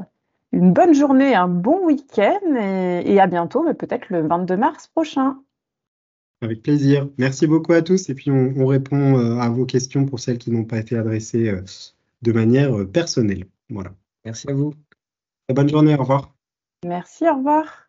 une bonne journée, un bon week-end et à bientôt, mais peut-être le 22 mars prochain. Avec plaisir. Merci beaucoup à tous et puis on répond à vos questions pour celles qui n'ont pas été adressées de manière personnelle. Voilà. Merci à vous. Bonne journée, au revoir. Merci, au revoir.